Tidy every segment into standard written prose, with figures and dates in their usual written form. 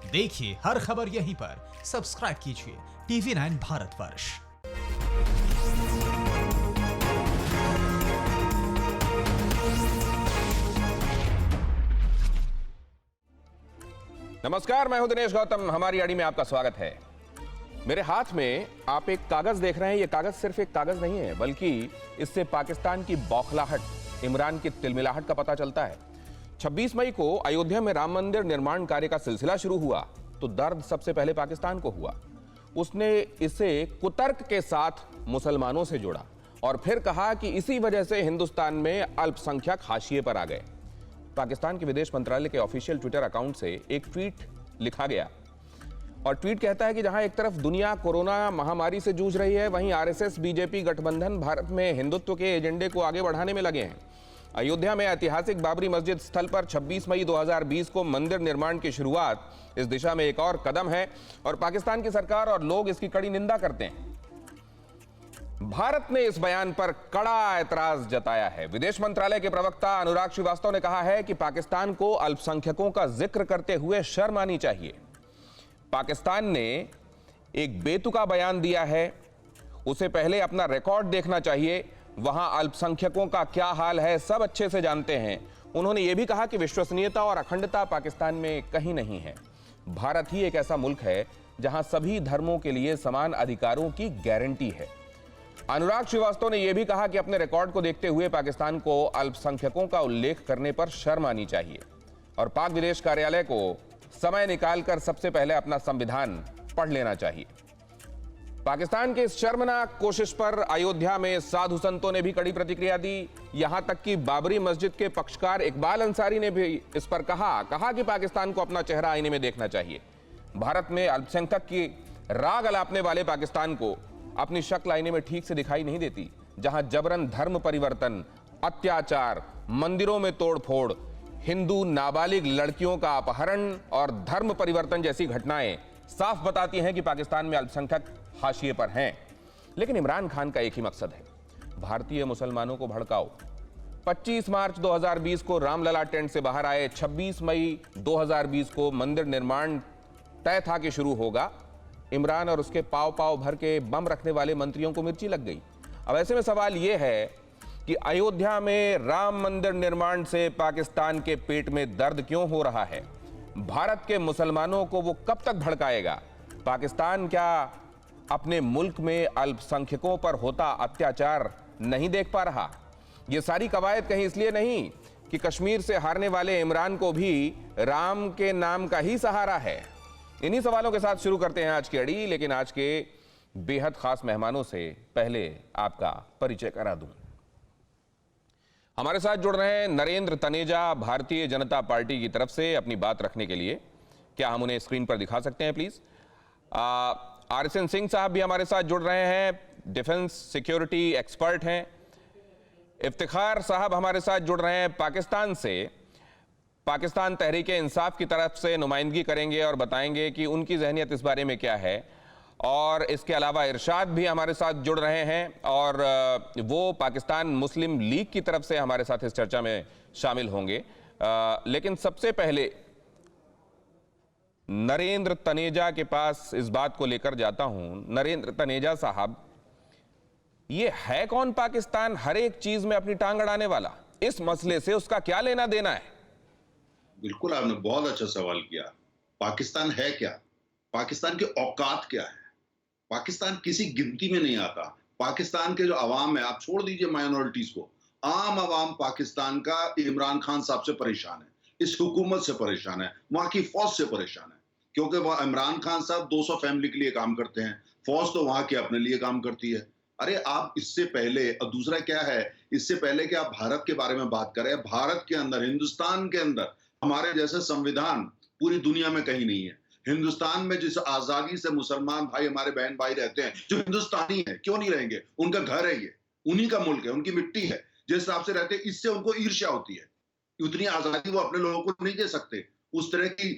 देखिए हर खबर यहीं पर। सब्सक्राइब कीजिए TV9 भारतवर्ष। नमस्कार, मैं हूं दिनेश गौतम। हमारी आड़ी में आपका स्वागत है। मेरे हाथ में आप एक कागज देख रहे हैं। यह कागज सिर्फ एक कागज नहीं है, बल्कि इससे पाकिस्तान की बौखलाहट, इमरान की तिलमिलाहट का पता चलता है। 26 मई को अयोध्या में राम मंदिर निर्माण कार्य का सिलसिला शुरू हुआ तो दर्द सबसे पहले पाकिस्तान को हुआ। उसने इसे कुतर्क के साथ मुसलमानों से जोड़ा और फिर कहा कि इसी वजह से हिंदुस्तान में अल्पसंख्यक हाशिए पर आ गए। पाकिस्तान के विदेश मंत्रालय के ऑफिशियल ट्विटर अकाउंट से एक ट्वीट लिखा गया और ट्वीट कहता है कि जहां एक तरफ दुनिया कोरोना महामारी से जूझ रही है, वहीं आरएसएस बीजेपी गठबंधन भारत में हिंदुत्व के एजेंडे को आगे बढ़ाने में लगे हैं। अयोध्या में ऐतिहासिक बाबरी मस्जिद स्थल पर 26 मई 2020 को मंदिर निर्माण की शुरुआत इस दिशा में एक और कदम है और पाकिस्तान की सरकार और लोग इसकी कड़ी निंदा करते हैं। भारत ने इस बयान पर कड़ा ऐतराज जताया है। विदेश मंत्रालय के प्रवक्ता अनुराग श्रीवास्तव ने कहा है कि पाकिस्तान को अल्पसंख्यकों का जिक्र करते हुए शर्म आनी चाहिए। पाकिस्तान ने एक बेतुका बयान दिया है, उसे पहले अपना रिकॉर्ड देखना चाहिए। वहां अल्पसंख्यकों का क्या हाल है सब अच्छे से जानते हैं। उन्होंने यह भी कहा कि विश्वसनीयता और अखंडता पाकिस्तान में कहीं नहीं है। भारत ही एक ऐसा मुल्क है जहां सभी धर्मों के लिए समान अधिकारों की गारंटी है। अनुराग श्रीवास्तव ने यह भी कहा कि अपने रिकॉर्ड को देखते हुए पाकिस्तान को अल्पसंख्यकों का उल्लेख करने पर शर्म आनी चाहिए और पाक विदेश कार्यालय को समय निकालकर सबसे पहले अपना संविधान पढ़ लेना चाहिए। पाकिस्तान के इस शर्मनाक कोशिश पर अयोध्या में साधु संतों ने भी कड़ी प्रतिक्रिया दी। यहां तक कि बाबरी मस्जिद के पक्षकार इकबाल अंसारी ने भी इस पर कहा कि पाकिस्तान को अपना चेहरा आईने में देखना चाहिए। भारत में अल्पसंख्यक की राग अलापने वाले पाकिस्तान को अपनी शक्ल आईने में ठीक से दिखाई नहीं देती, जहां जबरन धर्म परिवर्तन, अत्याचार, मंदिरों में तोड़फोड़, हिंदू नाबालिग लड़कियों का अपहरण और धर्म परिवर्तन जैसी घटनाएं साफ बताती हैं कि पाकिस्तान में अल्पसंख्यक हाशिए पर हैं। लेकिन इमरान खान का एक ही मकसद है, भारतीय मुसलमानों को भड़काओ। 25 मार्च 2020 को रामलला टेंट से बाहर आए। 26 मई 2020 को मंदिर निर्माण तय था कि शुरू होगा। इमरान और उसके पाव पाव भर के बम रखने वाले मंत्रियों को मिर्ची लग गई। अब ऐसे में सवाल यह है कि अयोध्या में राम मंदिर निर्माण से पाकिस्तान के पेट में दर्द क्यों हो रहा है? भारत के मुसलमानों को वो कब तक भड़काएगा? पाकिस्तान क्या अपने मुल्क में अल्पसंख्यकों पर होता अत्याचार नहीं देख पा रहा? ये सारी कवायद कहीं इसलिए नहीं कि कश्मीर से हारने वाले इमरान को भी राम के नाम का ही सहारा है। इन्हीं सवालों के साथ शुरू करते हैं आज की अड़ी, लेकिन आज के बेहद खास मेहमानों से पहले आपका परिचय करा दूं। हमारे साथ जुड़ रहे हैं नरेंद्र तनेजा, भारतीय जनता पार्टी की तरफ से अपनी बात रखने के लिए। क्या हम उन्हें स्क्रीन पर दिखा सकते हैं प्लीज? RSN सिंह साहब भी हमारे साथ जुड़ रहे हैं, डिफेंस सिक्योरिटी एक्सपर्ट हैं। इफ्तिखार साहब हमारे साथ जुड़ रहे हैं पाकिस्तान से, पाकिस्तान तहरीके इंसाफ की तरफ से नुमाइंदगी करेंगे और बताएंगे कि उनकी जहनियत इस बारे में क्या है। और इसके अलावा इरशाद भी हमारे साथ जुड़ रहे हैं और वो पाकिस्तान मुस्लिम लीग की तरफ से हमारे साथ इस चर्चा में शामिल होंगे। लेकिन सबसे पहले नरेंद्र तनेजा के पास इस बात को लेकर जाता हूं। नरेंद्र तनेजा साहब, ये है कौन पाकिस्तान हर एक चीज में अपनी टांग अड़ाने वाला? इस मसले से उसका क्या लेना देना है? बिल्कुल, आपने बहुत अच्छा सवाल किया। पाकिस्तान है क्या? पाकिस्तान की औकात क्या है? पाकिस्तान किसी गिनती में नहीं आता। पाकिस्तान के जो अवाम है, आप छोड़ दीजिए माइनॉरिटीज को, आम अवाम पाकिस्तान का इमरान खान साहब से परेशान है, इस हुकूमत से परेशान है, वहां की फौज से परेशान है। क्योंकि वह इमरान खान साहब 200 फैमिली के लिए काम करते हैं, फौज तो वहां के अपने लिए काम करती है। अरे आप इससे पहले, और दूसरा क्या है, इससे पहले कि आप भारत के बारे में बात करें, भारत के अंदर, हिंदुस्तान के अंदर हमारे जैसे संविधान पूरी दुनिया में कहीं नहीं है। हिंदुस्तान में जिस आजादी से मुसलमान भाई, हमारे बहन भाई रहते हैं, जो हिंदुस्तानी है, क्यों नहीं रहेंगे? उनका घर है, ये उन्हीं का मुल्क है, उनकी मिट्टी है, जिस हिसाब से रहते हैं, इससे उनको ईर्ष्या होती है। उतनी आजादी वो अपने लोगों को नहीं दे सकते, उस तरह की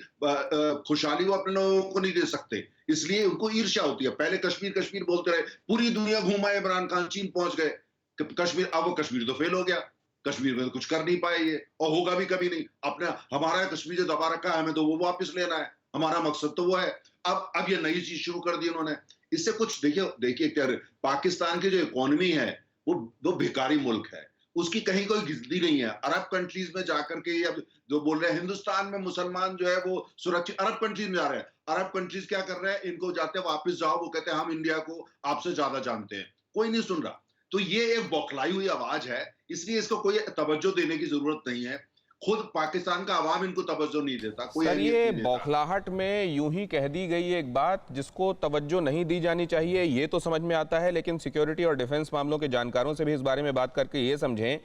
खुशहाली वो अपने लोगों को नहीं दे सकते, इसलिए उनको ईर्ष्या होती है। पहले कश्मीर कश्मीर बोलते रहे, पूरी दुनिया घूमा इमरान खान, चीन पहुंच गए कश्मीर। अब वो कश्मीर तो फेल हो गया, कश्मीर में कुछ कर नहीं पाए ये, और होगा भी कभी नहीं। अपना हमारा कश्मीर जो दबा रखा है, हमें तो वो वापस लेना है। हमारा मकसद तो वो है। अब ये नई चीज शुरू कर दी उन्होंने। इससे कुछ देखिए क्या, पाकिस्तान की जो इकोनॉमी है वो भिखारी मुल्क है, उसकी कहीं कोई गिनती नहीं है। अरब कंट्रीज में जाकर के अब जो बोल रहे हैं हिंदुस्तान में मुसलमान जो है वो सुरक्षित, अरब कंट्रीज में जा रहे हैं। अरब कंट्रीज क्या कर रहे हैं, इनको जाते वापस जाओ, वो कहते हैं हम इंडिया को आपसे ज्यादा जानते हैं, कोई नहीं सुन रहा। तो ये एक बौखलाई हुई आवाज है, इसलिए इसको कोई तवज्जो देने की जरूरत नहीं है। खुद पाकिस्तान का अवाम इनको तवज्जो नहीं देता, कोई सर अहमियत ये नहीं देता। बौखलाहट में यूं ही कह दी गई एक बात जिसको तवज्जो नहीं दी जानी चाहिए, ये तो समझ में आता है, लेकिन सिक्योरिटी और डिफेंस मामलों के जानकारों से भी इस बारे में बात करके ये समझें,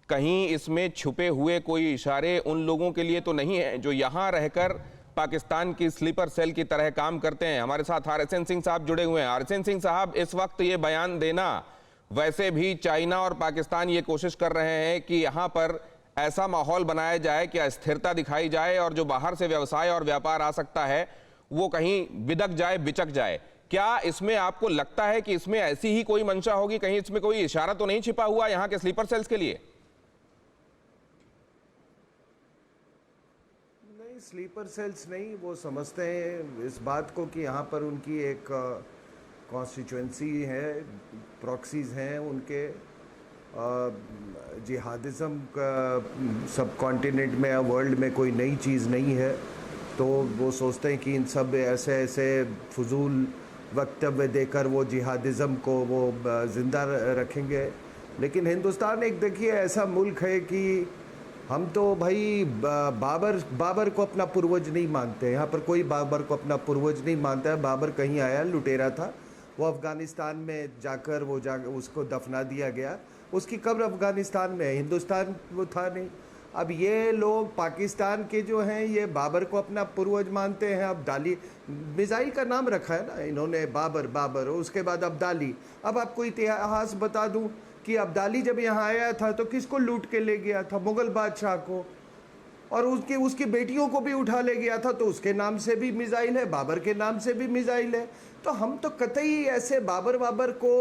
कहीं इसमें छुपे हुए कोई इशारे उन लोगों के लिए तो नहीं है जो यहां रहकर पाकिस्तान की स्लीपर सेल की तरह काम करते हैं। हमारे साथ RSN सिंह साहब जुड़े हुए हैं। RSN सिंह साहब, इस वक्त ये बयान देना, वैसे भी चाइना और पाकिस्तान ये कोशिश कर रहे हैं कि यहां पर ऐसा माहौल बनाया जाए कि अस्थिरता दिखाई जाए और जो बाहर से व्यवसाय और व्यापार आ सकता है वो कहीं बिदक जाए, बिचक जाए। क्या इसमें आपको लगता है कि इसमें ऐसी ही कोई मंशा होगी, कहीं इसमें कोई इशारा तो नहीं छिपा हुआ यहां के स्लीपर सेल्स के लिए? नहीं, स्लीपर सेल्स नहीं, वो समझते हैं इस बात को कि यहाँ पर उनकी एक कॉन्स्टिट्यूंसी है, प्रॉक्सीज हैं उनके। जिहादिज़म का सब कॉन्टिनेंट में या वर्ल्ड में कोई नई चीज़ नहीं है, तो वो सोचते हैं कि इन सब ऐसे ऐसे फजूल वक्तव्य देकर वो जिहादिज़म को वो ज़िंदा रखेंगे। लेकिन हिंदुस्तान एक देखिए ऐसा मुल्क है कि हम तो भाई बाबर को अपना पूर्वज नहीं मानते। यहाँ पर कोई बाबर को अपना पूर्वज नहीं मानता है। बाबर कहीं आया, लुटेरा था, वो अफ़गानिस्तान में जाकर उसको दफना दिया गया। उसकी कब्र अफ़गानिस्तान में है, हिंदुस्तान वो था नहीं। अब ये लोग पाकिस्तान के जो हैं ये बाबर को अपना पूर्वज मानते हैं। अब्दाली, मिसाइल का नाम रखा है ना इन्होंने, बाबर, उसके बाद अब्दाली। अब आपको इतिहास बता दूं कि अब्दाली जब यहाँ आया था तो किसको लूट के ले गया था? मुग़ल बादशाह को, और उसकी बेटियों को भी उठा ले गया था। तो उसके नाम से भी मिसाइल है, बाबर के नाम से भी मिसाइल है। तो हम तो कतई ऐसे बाबर को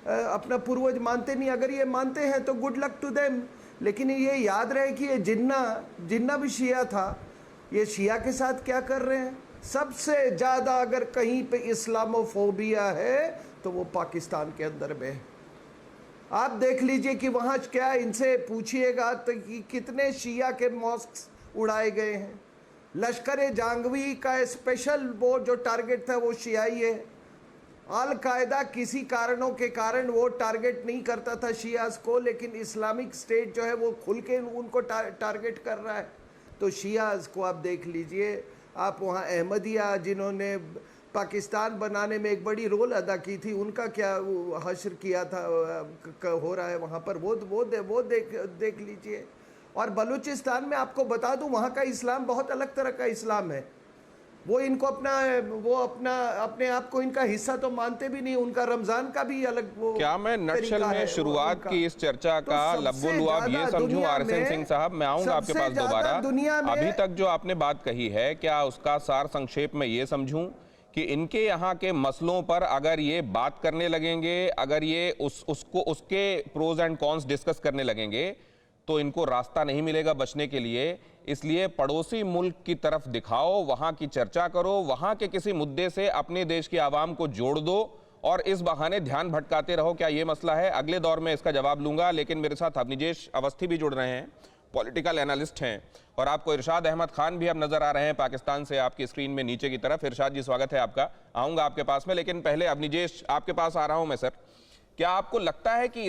अपना पूर्वज मानते नहीं। अगर ये मानते हैं तो गुड लक टू देम। लेकिन ये याद रहे कि ये जिन्ना भी शिया था, ये शिया के साथ क्या कर रहे हैं? सबसे ज़्यादा अगर कहीं पे इस्लामोफोबिया है तो वो पाकिस्तान के अंदर में है। आप देख लीजिए कि वहाँ क्या, इनसे पूछिएगा तो कि कितने शिया के मॉस्क्स उड़ाए गए हैं। लश्कर जांगवी का स्पेशल वो जो टारगेट था वो शियाई है। अल कायदा किसी कारणों के कारण वो टारगेट नहीं करता था शियास को, लेकिन इस्लामिक स्टेट जो है वो खुल के उनको टारगेट कर रहा है। तो शियास को आप देख लीजिए। आप वहाँ अहमदिया जिन्होंने पाकिस्तान बनाने में एक बड़ी रोल अदा की थी, उनका क्या हश्र किया था हो रहा है वहाँ पर, वो देख लीजिए। और बलूचिस्तान में आपको बता दूं वहाँ का इस्लाम बहुत अलग तरह का इस्लाम है। वो इनको अपने आप को इनका हिस्सा तो मानते भी नहीं। उनका रमजान का भी अलग वो क्या मैं नटशल में शुरुआत की इस चर्चा का लब्बुलुआब ये समझूं RSN सिंह साहब, मैं आऊंगा आपके पास दोबारा। अभी तक जो आपने बात कही है, क्या उसका सार संक्षेप में ये समझूं कि इनके यहाँ के मसलों पर अगर ये बात करने लगेंगे, अगर ये उसके प्रोज एंड कॉन्स डिस्कस करने लगेंगे तो इनको रास्ता नहीं मिलेगा बचने के लिए। इसलिए पड़ोसी मुल्क की तरफ दिखाओ, वहां की चर्चा करो, वहां के किसी मुद्दे से अपने देश की आवाम को जोड़ दो और इस बहाने ध्यान भटकाते रहो। क्या ये मसला है? अगले दौर में इसका जवाब लूंगा, लेकिन मेरे साथ अवनिजेश अवस्थी भी जुड़ रहे हैं, पॉलिटिकल एनालिस्ट हैं, और आपको इरशाद अहमद खान भी अब नजर आ रहे हैं पाकिस्तान से आपकी स्क्रीन में नीचे की तरफ। इरशाद जी स्वागत है आपका, आऊंगा आपके पास में, लेकिन पहले अवनिजेश आपके पास आ रहा हूं मैं। सर, क्या आपको लगता है कि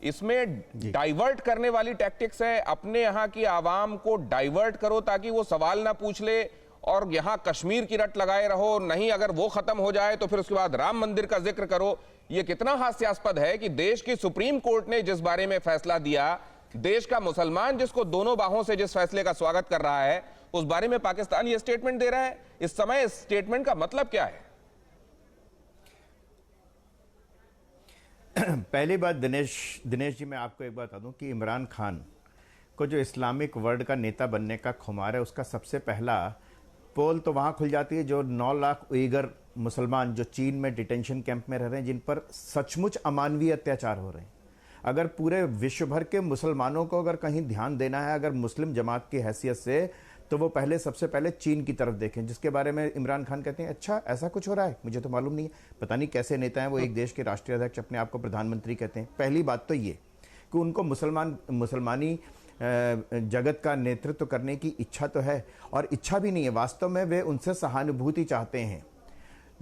इसमें डाइवर्ट करने वाली टैक्टिक्स है? अपने यहाँ की आवाम को डाइवर्ट करो ताकि वो सवाल ना पूछ ले और यहाँ कश्मीर की रट लगाए रहो, नहीं अगर वो खत्म हो जाए तो फिर उसके बाद राम मंदिर का जिक्र करो। ये कितना हास्यास्पद है कि देश की सुप्रीम कोर्ट ने जिस बारे में फैसला दिया, देश का मुसलमान जिसको दोनों बाहों से जिस फैसले का स्वागत कर रहा है, उस बारे में पाकिस्तान ये स्टेटमेंट दे रहा है। इस समय इस स्टेटमेंट का मतलब क्या है? पहली बात दिनेश जी, मैं आपको एक बात बता दूं कि इमरान खान को जो इस्लामिक वर्ल्ड का नेता बनने का खुमार है, उसका सबसे पहला पोल तो वहाँ खुल जाती है जो 9 लाख उइगर मुसलमान जो चीन में डिटेंशन कैंप में रह रहे हैं, जिन पर सचमुच अमानवीय अत्याचार हो रहे हैं। अगर पूरे विश्व भर के मुसलमानों को अगर कहीं ध्यान देना है अगर मुस्लिम जमात की हैसियत से, तो वो पहले सबसे पहले चीन की तरफ देखें, जिसके बारे में इमरान खान कहते हैं अच्छा ऐसा कुछ हो रहा है, मुझे तो मालूम नहीं है। पता नहीं कैसे नेता हैं वो, एक देश के राष्ट्रीय अध्यक्ष अपने आप को प्रधानमंत्री कहते हैं। पहली बात तो ये कि उनको मुसलमानी जगत का नेतृत्व करने की इच्छा तो है, और इच्छा भी नहीं है, वास्तव में वे उनसे सहानुभूति चाहते हैं।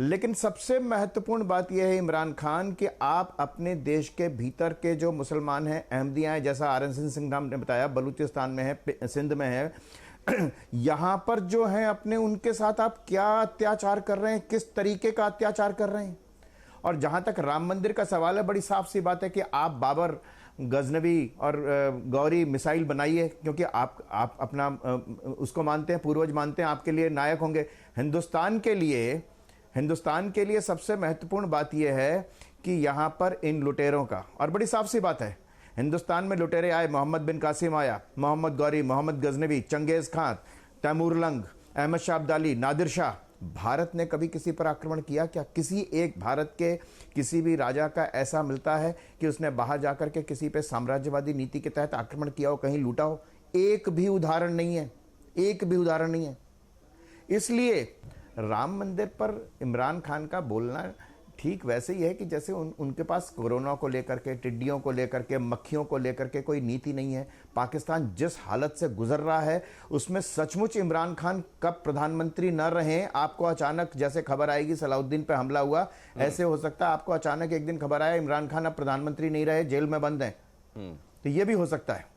लेकिन सबसे महत्वपूर्ण बात यह है इमरान खान कि आप अपने देश के भीतर के जो मुसलमान हैं, अहमदिया हैं, जैसा आरएन सिंह ने बताया, बलूचिस्तान में है, सिंध में है, यहाँ पर जो है अपने उनके साथ आप क्या अत्याचार कर रहे हैं, किस तरीके का अत्याचार कर रहे हैं। और जहाँ तक राम मंदिर का सवाल है, बड़ी साफ सी बात है कि आप बाबर, गजनवी और गौरी मिसाइल बनाइए, क्योंकि आप अपना उसको मानते हैं, पूर्वज मानते हैं, आपके लिए नायक होंगे। हिंदुस्तान के लिए सबसे महत्वपूर्ण बात यह है कि यहाँ पर इन लुटेरों का, और बड़ी साफ सी बात है, हिंदुस्तान में लुटेरे आए, मोहम्मद बिन कासिम आया, Mohammad Ghori, Mohammad Ghaznavi, Genghis Khan, Taimur lung, Ahmad Shah Abdali, Nadir Shah. Bharat ने कभी किसी पर आक्रमण किया क्या? किसी एक भारत के किसी भी राजा का ऐसा मिलता है कि उसने बाहर जाकर के किसी पे साम्राज्यवादी नीति के तहत आक्रमण किया हो, कहीं लूटा हो? एक भी उदाहरण नहीं है, एक भी उदाहरण नहीं है। इसलिए राम मंदिर पर इमरान खान का बोलना ठीक वैसे ही है कि जैसे उनके पास कोरोना को लेकर के, टिड्डियों को लेकर के, मक्खियों को लेकर के कोई नीति नहीं है। पाकिस्तान जिस हालत से गुजर रहा है उसमें सचमुच इमरान खान कब प्रधानमंत्री न रहें, आपको अचानक जैसे खबर आएगी सलाउद्दीन पे हमला हुआ, ऐसे हो सकता है आपको अचानक एक दिन खबर आया इमरान खान अब प्रधानमंत्री नहीं रहे, जेल में बंद हैं, तो ये भी हो सकता है।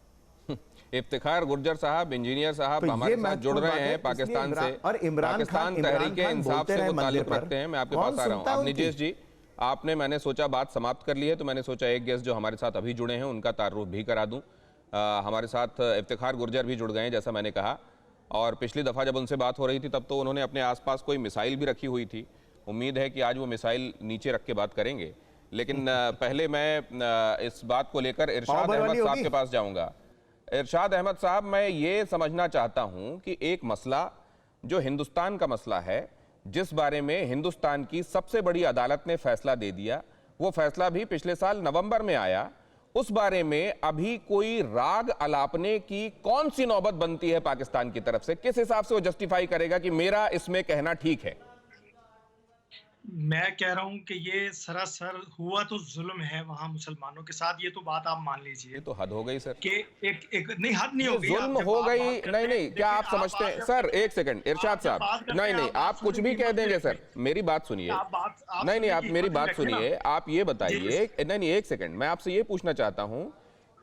इफ्तिखार गुर्जर साहब, इंजीनियर साहब तो हमारे साथ जुड़ रहे हैं पाकिस्तान से, और इमरान खान तहरीक इंसाफ से वो ताल्लुक रखते हैं। मैं आपके पास आ रहा हूँ। अब निजेश जी, आपने, मैंने सोचा बात समाप्त कर ली है, तो मैंने सोचा एक गेस्ट जो हमारे साथ अभी जुड़े हैं उनका तारुफ भी करा दूं। हमारे साथ इफ्तिखार गुर्जर भी जुड़ गए हैं, जैसा मैंने कहा, और पिछली दफ़ा जब उनसे बात हो रही थी तब तो उन्होंने अपने आसपास कोई मिसाइल भी रखी हुई थी। उम्मीद है कि आज वो मिसाइल नीचे रख के बात करेंगे, लेकिन पहले मैं इस बात को लेकर इरशाद अहमद साहब के पास जाऊंगा। इरशाद अहमद साहब, मैं ये समझना चाहता हूं कि एक मसला जो हिंदुस्तान का मसला है, जिस बारे में हिंदुस्तान की सबसे बड़ी अदालत ने फैसला दे दिया, वो फैसला भी पिछले साल नवंबर में आया, उस बारे में अभी कोई राग अलापने की कौन सी नौबत बनती है पाकिस्तान की तरफ से? किस हिसाब से वो जस्टिफाई करेगा कि मेरा इसमें कहना ठीक है? मैं कह रहा हूं कि ये सरासर हुआ तो जुल्म है वहां मुसलमानों के साथ, ये तो बात आप मान लीजिए। ये तो हद हो गई सर, कि एक नहीं, हद नहीं हो गई, जुल्म हो गई। नहीं, क्या आप समझते हैं सर? एक सेकंड इरशाद साहब, नहीं, आप कुछ भी कह देंगे सर, मेरी बात सुनिए। नहीं, आप मेरी बात सुनिए, आप ये बताइए। नहीं, एक सेकंड, मैं आपसे ये पूछना चाहता हूं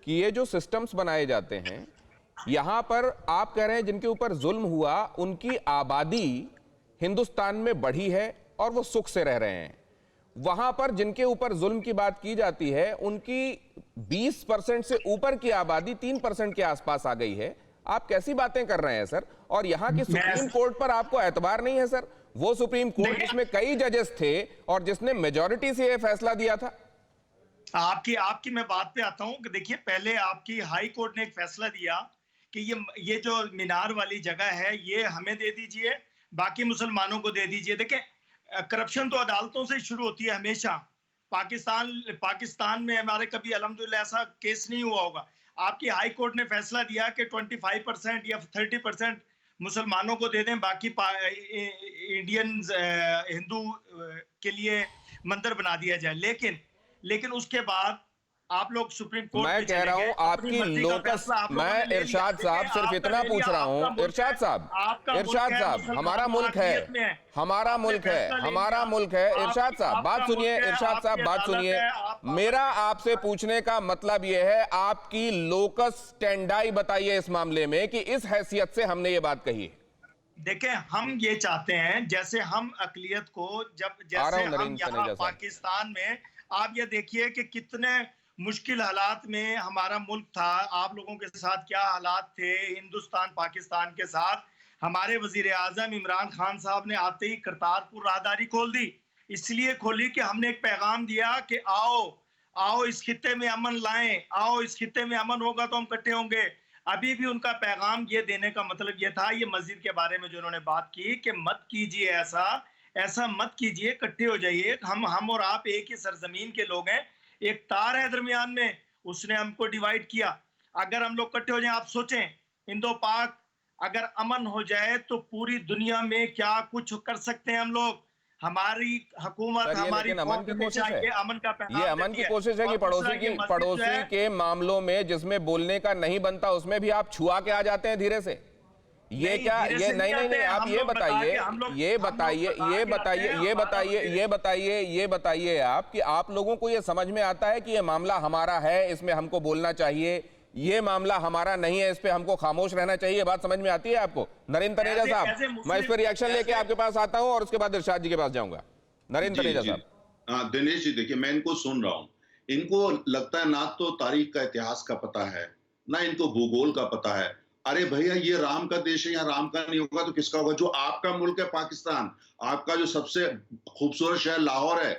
कि ये जो सिस्टम्स बनाए जाते हैं, यहां पर आप कह रहे हैं जिनके ऊपर जुल्म हुआ उनकी आबादी हिंदुस्तान में बढ़ी है और वो सुख से रह रहे हैं। वहां पर जिनके ऊपर जुल्म की बात की जाती है उनकी 20% से ऊपर की आबादी 3% के आसपास आ गई है। आप कैसी बातें कर रहे हैं सर? और यहां की सुप्रीम कोर्ट पर आपको एतबार नहीं है सर? वो सुप्रीम कोर्ट जिसमें कई जजेस थे और जिसने मेजॉरिटी से यह फैसला दिया था। आपकी मैं बात पे आता हूं कि देखिए, पहले आपकी हाई कोर्ट ने एक फैसला दिया कि ये जो मीनार वाली जगह है ये हमें दे दीजिए, बाकी मुसलमानों को दे दीजिए। देखिए, करप्शन तो अदालतों से शुरू होती है हमेशा। पाकिस्तान में हमारे कभी अल्हम्दुलिल्लाह ऐसा केस नहीं हुआ होगा। आपकी हाई कोर्ट ने फैसला दिया कि 25% या 30% मुसलमानों को दे दें, बाकी इंडियन हिंदू के लिए मंदिर बना दिया जाए। लेकिन उसके बाद आप लोग सुप्रीम कोर्ट मैं कह रहा हूं आपकी लोकस, मैं इरशाद साहब सिर्फ इतना पूछ रहा हूं, इरशाद साहब, हमारा मुल्क है, इरशाद साहब बात सुनिए, मेरा आपसे पूछने का मतलब यह है, आपकी लोकस स्टैंडाई बताइए इस मामले में कि इस हैसियत से हमने ये बात कही है। देखें, हम ये चाहते हैं जैसे हम अकलियत को जैसे हम यहाँ पाकिस्तान में, आप ये देखिए कि कितने मुश्किल हालात में हमारा मुल्क था, आप लोगों के साथ क्या हालात थे हिंदुस्तान पाकिस्तान के साथ। हमारे वजीर आजम इमरान खान साहब ने आते ही करतारपुर राहदारी खोल दी। इसलिए खोली कि हमने एक पैगाम दिया कि आओ इस खित्ते में अमन लाएं, आओ इस खित्ते में अमन होगा तो हम इकट्ठे होंगे। अभी भी उनका पैगाम ये देने का मतलब ये था, ये मस्जिद के बारे में जो उन्होंने बात की कि मत कीजिए ऐसा मत कीजिए, इकट्ठे हो जाइए। हम और आप एक ही सरजमीन के लोग हैं, एक तार है दरमियान में, उसने हमको डिवाइड किया। अगर हम लोग इकट्ठे हो जाएं, आप सोचें इंडो पाक अगर अमन हो जाए तो पूरी दुनिया में क्या कुछ कर सकते हैं हम लोग। हमारी हुकूमत, हमारी अमन की कोशिश है, अमन का ये अमन की कोशिश है कि पड़ोसी के मामलों में जिसमें बोलने का नहीं बनता उसमें भी आप छुआ के आ जाते हैं धीरे से। ये क्या, ये नहीं, आप ये बताइए आप कि आप लोगों को ये समझ में आता है कि ये मामला हमारा है, इसमें हमको बोलना चाहिए, ये मामला हमारा नहीं है, इस पे हमको खामोश रहना चाहिए, ये बात समझ में आती है आपको? नरेंद्र तनेजा साहब, मैं इस पे रिएक्शन लेके आपके पास आता हूं और उसके बाद इरशाद जी के पास जाऊंगा। नरेंद्र तनेजा साहब। हाँ दिनेश जी, देखिए मैं इनको सुन रहा हूँ, इनको लगता है ना तो तारीख का इतिहास का पता है ना इनको भूगोल का पता है। अरे भैया ये राम का देश है, यहाँ राम का नहीं होगा तो किसका होगा? जो आपका मुल्क है पाकिस्तान, आपका जो सबसे खूबसूरत शहर लाहौर है,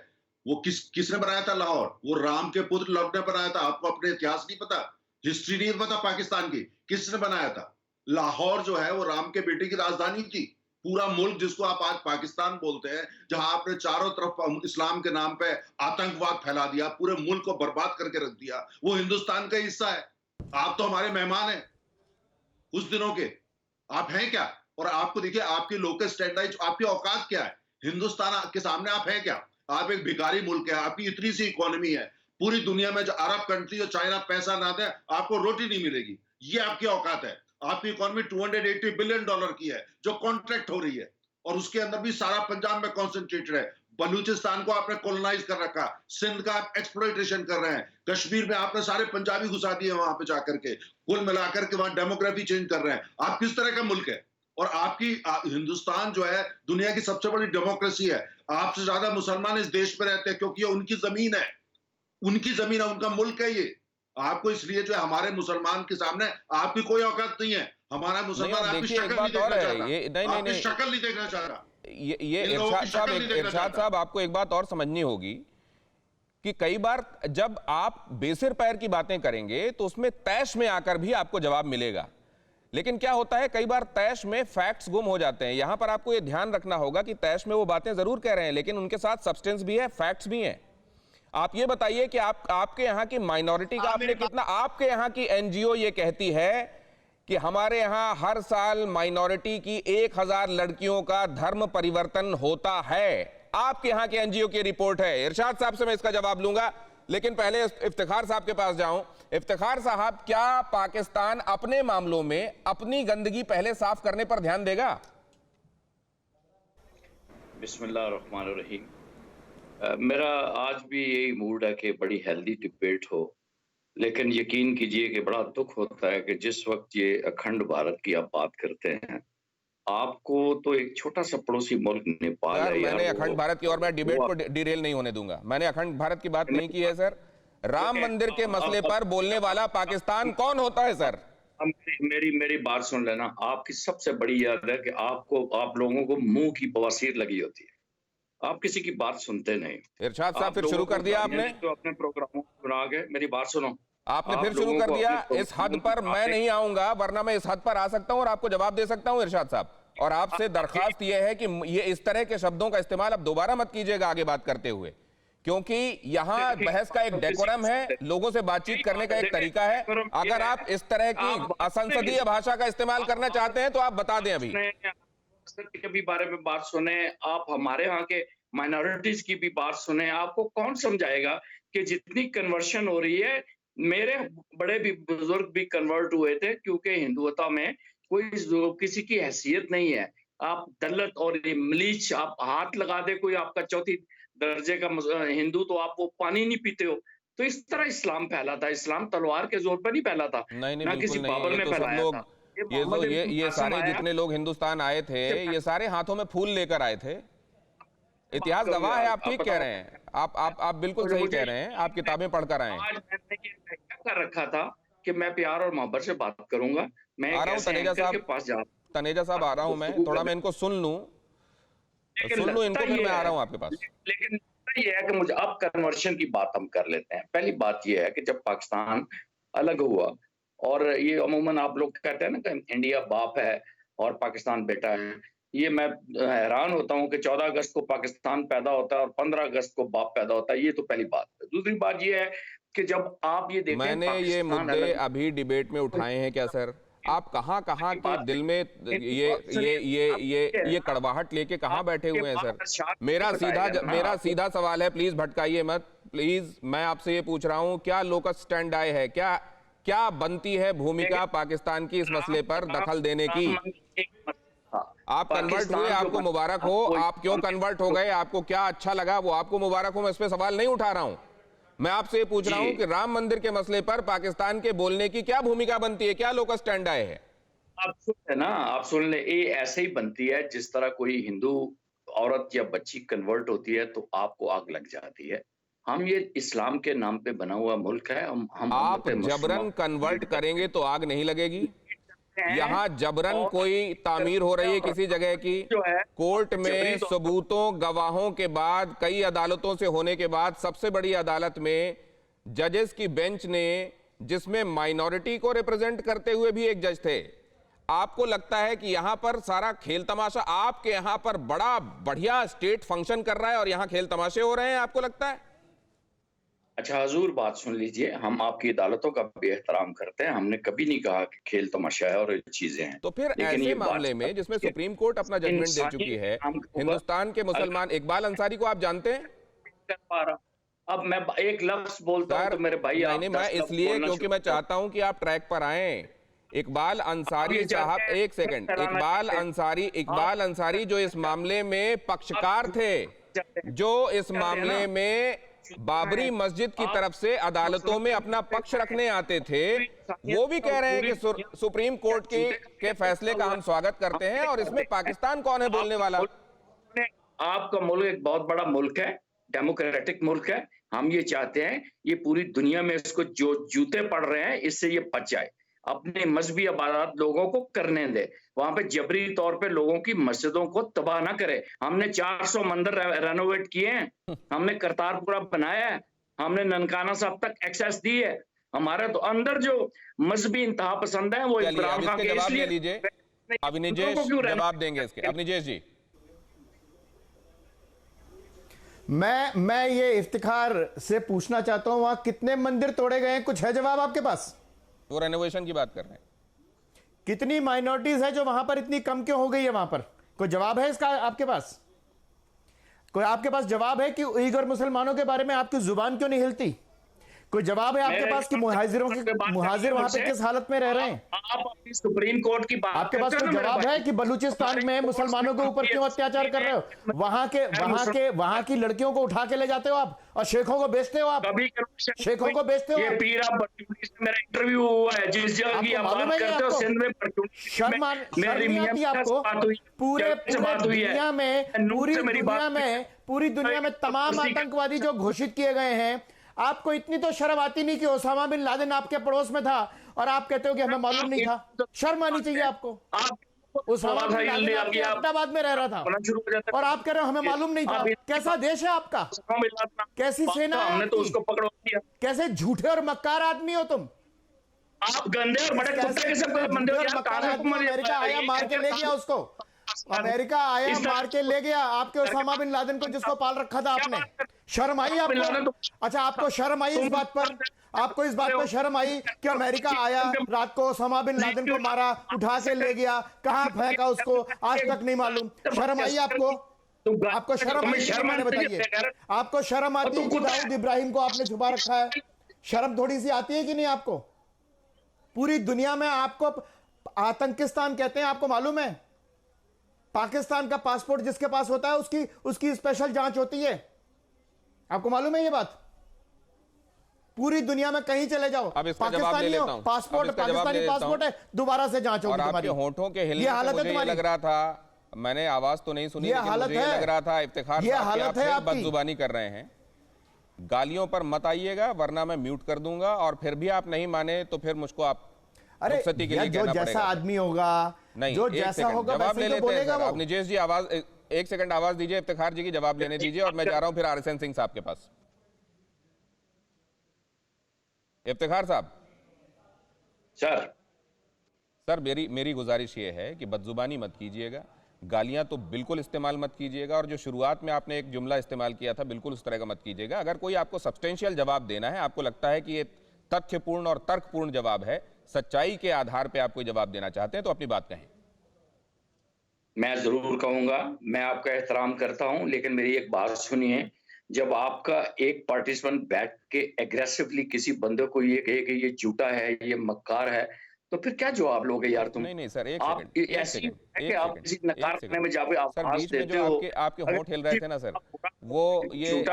वो किसने बनाया था? लाहौर वो राम के पुत्र लव ने बनाया था। आपको अपने इतिहास नहीं पता, हिस्ट्री नहीं पता पाकिस्तान की, किसने बनाया था? लाहौर जो है वो राम के बेटे की राजधानी थी। पूरा मुल्क जिसको आप आज पाकिस्तान बोलते हैं, जहां आपने चारों तरफ इस्लाम के नाम पे आतंकवाद फैला दिया, पूरे मुल्क को बर्बाद करके रख दिया, वो हिंदुस्तान का हिस्सा है। आप तो हमारे मेहमान हैं उस दिनों के, आप हैं क्या? और आपको देखिए आपकी लोकल स्टैंडर्ड, आपकी औकात क्या है? हिंदुस्तान के सामने आप हैं क्या? आप एक भिखारी मुल्क है, आपकी इतनी सी इकोनॉमी है, पूरी दुनिया में जो अरब कंट्री और चाइना पैसा ना दे आपको रोटी नहीं मिलेगी, ये आपकी औकात है। आपकी इकोनॉमी $280 बिलियन की है जो कॉन्ट्रैक्ट हो रही है, और उसके अंदर भी सारा पंजाब में कॉन्सेंट्रेटेड है। बलूचिस्तान को आपने कॉलोनाइज कर रखा, सिंध का आप एक्सप्लॉइटेशन कर रहे हैं, कश्मीर में आपने सारे पंजाबी घुसा दिए वहां पे जाकर के, कुल मिलाकर के वहां डेमोग्राफी चेंज कर रहे हैं। आप किस तरह का मुल्क है? और आपकी हिंदुस्तान जो है दुनिया की सबसे बड़ी डेमोक्रेसी है, आपसे ज्यादा मुसलमान इस देश में रहते हैं क्योंकि ये उनकी जमीन है, उनकी जमीन है, उनका मुल्क है ये। आपको इसलिए जो है हमारे मुसलमान के सामने आपकी कोई औकात नहीं है। हमारा मुसलमान आपकी शक्ल नहीं देखना चाहता, आपकी शक्ल नहीं देखना चाहता। ये इरशाद साहब, आपको एक बात और समझनी होगी कि कई बार जब आप बेसिर पैर की बातें करेंगे तो उसमें तैश में आकर भी आपको जवाब मिलेगा, लेकिन क्या होता है कई बार तैश में फैक्ट्स गुम हो जाते हैं। यहां पर आपको ये ध्यान रखना होगा कि तैश में वो बातें जरूर कह रहे हैं लेकिन उनके साथ सब्सटेंस भी है, फैक्ट्स भी हैं। आप ये बताइए कि आपके यहां की माइनॉरिटी का आपने कितना, आपके यहां की एनजीओ ये कहती है कि हमारे यहां हर साल माइनॉरिटी की 1000 लड़कियों का धर्म परिवर्तन होता है। आपके यहां की एनजीओ की रिपोर्ट है। इरशाद साहब से मैं इसका जवाब लूंगा, लेकिन पहले इफ्तिखार साहब के पास जाऊं। इफ्तिखार साहब, क्या पाकिस्तान अपने मामलों में अपनी गंदगी पहले साफ करने पर ध्यान देगा? बिस्मिल्लाहिर्रहमानिर्रहीम। मेरा आज भी यही मूड है कि बड़ी हेल्दी डिबेट हो, लेकिन यकीन कीजिए कि बड़ा दुख होता है कि जिस वक्त ये अखंड भारत की आप बात करते हैं, आपको तो एक छोटा सा पड़ोसी मुल्क नेपाल है। मैंने अखंड भारत की, और मैं डिबेट को डिरेल नहीं होने दूंगा, मैंने अखंड भारत की बात नहीं की है सर। राम मंदिर के मसले पर बोलने वाला पाकिस्तान कौन होता है सर? मेरी बात सुन लेना। आपकी सबसे बड़ी याद है कि आप लोगों को मुंह की बवासीर लगी होती है, आप किसी की बात सुनते नहीं। इरशाद साहब फिर शुरू कर दिया आपने, तो अपने प्रोग्रामों को बना के। मेरी बात सुनो, आपने फिर शुरू कर दिया। इस हद पर मैं नहीं आऊंगा, वरना मैं इस हद पर आ सकता हूं और आपको जवाब दे सकता हूं इरशाद साहब। और आपसे दरखास्त यह है कि ये इस तरह के शब्दों का इस्तेमाल अब दोबारा मत कीजिएगा आगे बात करते हुए, क्योंकि यहां बहस का एक डेकोरम है, लोगों से बातचीत करने का एक तरीका है। अगर आप इस तरह की असंसदीय भाषा का इस्तेमाल करना चाहते हैं तो आप बता दें। अभी के भी बारे में बात सुने, आप हमारे यहाँ के माइनॉरिटीज की भी बात सुने। आपको कौन समझाएगा कि जितनी कन्वर्शन हो रही है, मेरे बड़े भी बुजुर्ग भी कन्वर्ट हुए थे, क्योंकि हिंदुत्व में कोई किसी की हैसियत नहीं है। आप दलत और मलीच, आप हाथ लगा दे कोई आपका चौथी दर्जे का हिंदू, तो आप वो पानी नहीं पीते हो। तो इस तरह इस्लाम फैला था। इस्लाम तलवार के जोर पर नहीं फैला था, ना किसी बाबर में फैलाया था। ये सारे जितने लोग हिंदुस्तान आए थे, ये सारे हाथों में फूल लेकर आए थे। इतिहास गवाह है। आप ठीक कह रहे हैं, आप बिल्कुल सही कह रहे हैं, आप किताबें पढ़कर आए हैं। आज मैंने क्या कर रखा था कि मैं प्यार और मोहब्बत से बात करूंगा। मैं आ रहा हूं तनेजा साहब, तनेजा साहब आ रहा हूं मैं, थोड़ा मैं इनको सुन लूं इनको, फिर मैं आ रहा हूं आपके पास। लेकिन ये है कि मुझे अब कन्वर्शन की बात हम कर लेते हैं। पहली बात ये है कि जब पाकिस्तान अलग हुआ, और ये अमूमन आप लोग कहते हैं ना कि इंडिया बाप है और पाकिस्तान बेटा है, ये मैं हैरान होता हूं कि 14 अगस्त को पाकिस्तान पैदा होता है और 15 अगस्त को बाप पैदा होता है। ये तो पहली बात है। दूसरी बात ये है कि जब आप ये देखें, मैंने ये मुद्दे अभी डिबेट में उठाए हैं क्या सर? आप कहाँ के दिल में ये कड़वाहट लेके कहाँ बैठे हुए हैं सर? मेरा सीधा सवाल है, प्लीज भटकाइए मत प्लीज। मैं आपसे ये पूछ रहा हूँ, क्या लोकस स्टैंड आए है, क्या बनती है भूमिका पाकिस्तान की इस मसले पर दखल देने की? आप कन्वर्ट हुए, आपको मुबारक हो। आप क्यों कन्वर्ट हो गए, आपको क्या अच्छा लगा, वो आपको मुबारक हो। मैं इस पे सवाल नहीं उठा रहा हूं। मैं आपसे ये पूछ रहा हूं कि राम मंदिर के मसले पर पाकिस्तान के बोलने की क्या भूमिका बनती है, क्या लोकस स्टैंड आए है? आप सुन ले, ये ऐसे ही बनती है जिस तरह कोई हिंदू औरत या बच्ची कन्वर्ट होती है तो आपको आग लग जाती है। हम ये इस्लाम के नाम पे बना हुआ मुल्क है। हम आप जबरन कन्वर्ट करेंगे तो आग नहीं लगेगी। यहाँ जबरन कोई तामीर हो रही है किसी जगह की, कोर्ट में सबूतों गवाहों के बाद, कई अदालतों से होने के बाद, सबसे बड़ी अदालत में जजेस की बेंच ने, जिसमें माइनॉरिटी को रिप्रेजेंट करते हुए भी एक जज थे, आपको लगता है कि यहां पर सारा खेल तमाशा, आपके यहां पर बड़ा बढ़िया स्टेट फंक्शन कर रहा है और यहां खेल तमाशे हो रहे हैं, आपको लगता है? अच्छा हजूर, बात सुन लीजिए, हम आपकी अदालतों का भी एहतराम करते हैं। हमने कभी नहीं कहा कि खेल तमाशा है और ये चीजें हैं। तो फिर ऐसे मामले में जिसमें सुप्रीम कोर्ट अपना जजमेंट दे चुकी है, हिंदुस्तान के मुसलमान, इकबाल अंसारी को आप जानते हैं? अब मैं एक लफ्ज बोलता हूं तो मेरे भाई नहीं, मैं इसलिए क्योंकि मैं चाहता हूं कि आप ट्रैक पर आए। इकबाल अंसारी साहब, एक सेकंड, इकबाल अंसारी जो इस मामले में पक्षकार थे, जो इस मामले में बाबरी मस्जिद की तरफ से अदालतों में अपना पक्ष रखने आते थे, वो भी कह रहे हैं कि सुप्रीम कोर्ट के फैसले का हम स्वागत करते हैं और इसमें पाकिस्तान कौन है बोलने वाला? आपका मुल्क एक बहुत बड़ा मुल्क है, डेमोक्रेटिक मुल्क है। हम ये चाहते हैं ये पूरी दुनिया में इसको जो जूते पड़ रहे हैं इससे ये बच जाए, अपने मजहबी इबादत लोगों को करने दे, वहां पे जबरी तौर पे लोगों की मस्जिदों को तबाह ना करे। हमने 400 मंदिर रेनोवेट किए हैं, हमने करतारपुरा बनाया है, हमने ननकाना साहब तक एक्सेस दी है। हमारे तो अंदर जो मजहबी इंतहा पसंद है वो इमरान खान के, इसलिए अविनिजेश जवाब देंगे इसके। अविनिजेश जी, मैं ये इफ्तिखार से पूछना चाहता हूं, वहां कितने मंदिर तोड़े गए हैं, कुछ है जवाब आपके पास? वो रेनोवेशन की बात कर रहे हैं। कितनी माइनॉरिटीज है जो वहां पर इतनी कम क्यों हो गई है? वहां पर कोई जवाब है इसका आपके पास? कोई आपके पास जवाब है कि उइगर मुसलमानों के बारे में आपकी जुबान क्यों नहीं हिलती? कोई जवाब है आपके पास कि मुहाजिर वहां पे किस हालत में रह रहे हैं? आप अपनी सुप्रीम कोर्ट की बात, आपके पास कोई जवाब है कि बलूचिस्तान में मुसलमानों के ऊपर क्यों अत्याचार कर रहे हो? वहां की लड़कियों को उठा के ले जाते हो आप और शेखों को बेचते हो आप, शेखों को बेचते हो। ये मेरा इंटरव्यू हुआ है, जिस जगह की आप बात करते हो सिंध में, मेरी आती आपको? पूरी दुनिया में तमाम आतंकवादी जो घोषित किए गए हैं, आपको इतनी तो शर्म आती नहीं कि ओसामा बिन लादेन आपके पड़ोस में था और आप कहते हो कि हमें मालूम नहीं था? शर्म आनी चाहिए आपको। ओसामा बिन लादेन आपके अहमदाबाद में रह रहा था और आप कह रहे हो हमें मालूम नहीं था। कैसा देश है आपका? कैसी सेना है? हमने तो उसको पकड़वा दिया। कैसे झूठे और मक्कार आदमी हो तुम? आप गंदे और बड़े कुत्ते के सब अमेरिका आया मार के ले गया उसको, अमेरिका आया मार के ले गया आपके ओसामा बिन लादेन को, जिसको पाल रखा था आपने। शर्म आई आपको? अच्छा, आपको शर्म आई इस बात पर? आपको इस बात पर शर्म आई कि अमेरिका आया, रात को ओसामा बिन लादेन को मारा, उठा के ले गया, कहां फेंका उसको आज तक नहीं मालूम? शर्म आई आपको? आपको शर्म आई? बताइए, आपको शर्म आती है कि दाऊद इब्राहिम को आपने छुपा रखा है? शर्म थोड़ी सी आती है कि नहीं आपको? पूरी दुनिया में आपको आतंकिस्तान कहते हैं, आपको मालूम है? पाकिस्तान का पासपोर्ट जिसके पास होता है उसकी स्पेशल जांच होती है, आपको मालूम है ये बात? पूरी दुनिया में कहीं चले जाओ, पाकिस्तानी हो, पासपोर्ट पाकिस्तानी पासपोर्ट है, दोबारा से जांच होगी तुम्हारी। होठों के हिलने से मुझे ये लग रहा था, मैंने आवाज तो नहीं सुनी, लेकिन मुझे ये लग रहा था इफ्तिखार साहब आप बदजुबानी कर रहे हैं। गालियों पर मत आइएगा वरना मैं म्यूट कर दूंगा, और फिर भी आप नहीं माने तो फिर मुझको आप रुखसती के लिए कहना पड़ेगा। जैसा आदमी होगा, नहीं, जो जैसा होगा जवाब ले लेते हैं। वो निजेश जी आवाज, एक सेकंड आवाज दीजिए, इफ्तिखार जी की जवाब लेने दीजिए, और मैं जा रहा हूं फिर आरएसएन सिंह साहब के पास। इफ्तिखार साहब। सर मेरी गुजारिश ये है कि बदजुबानी मत कीजिएगा, गालियां तो बिल्कुल इस्तेमाल मत कीजिएगा, और जो शुरुआत में आपने एक जुमला इस्तेमाल किया था बिल्कुल उस तरह का मत कीजिएगा। अगर कोई आपको सब्सटेंशियल जवाब देना है, आपको लगता है कि ये तथ्यपूर्ण और तर्कपूर्ण जवाब है, सच्चाई के आधार पे आप कोई जवाब देना चाहते हैं तो अपनी बात कहें। मैं जरूर कहूंगा, मैं आपका एहतराम करता हूं, लेकिन मेरी एक बात सुनिए। जब आपका एक पार्टिसिपेंट बैठ के एग्रेसिवली किसी बंदे को ये कहे कि ये झूठा है, ये मक्कार है, तो फिर क्या जवाब लोगे यार तुम? नहीं सर, एक आप सेकंड, ऐसी है कि आप किसी नकार करने में जाके आप सर बीच में जो आपके होंठ हिल रहे थे ना सर, वो ये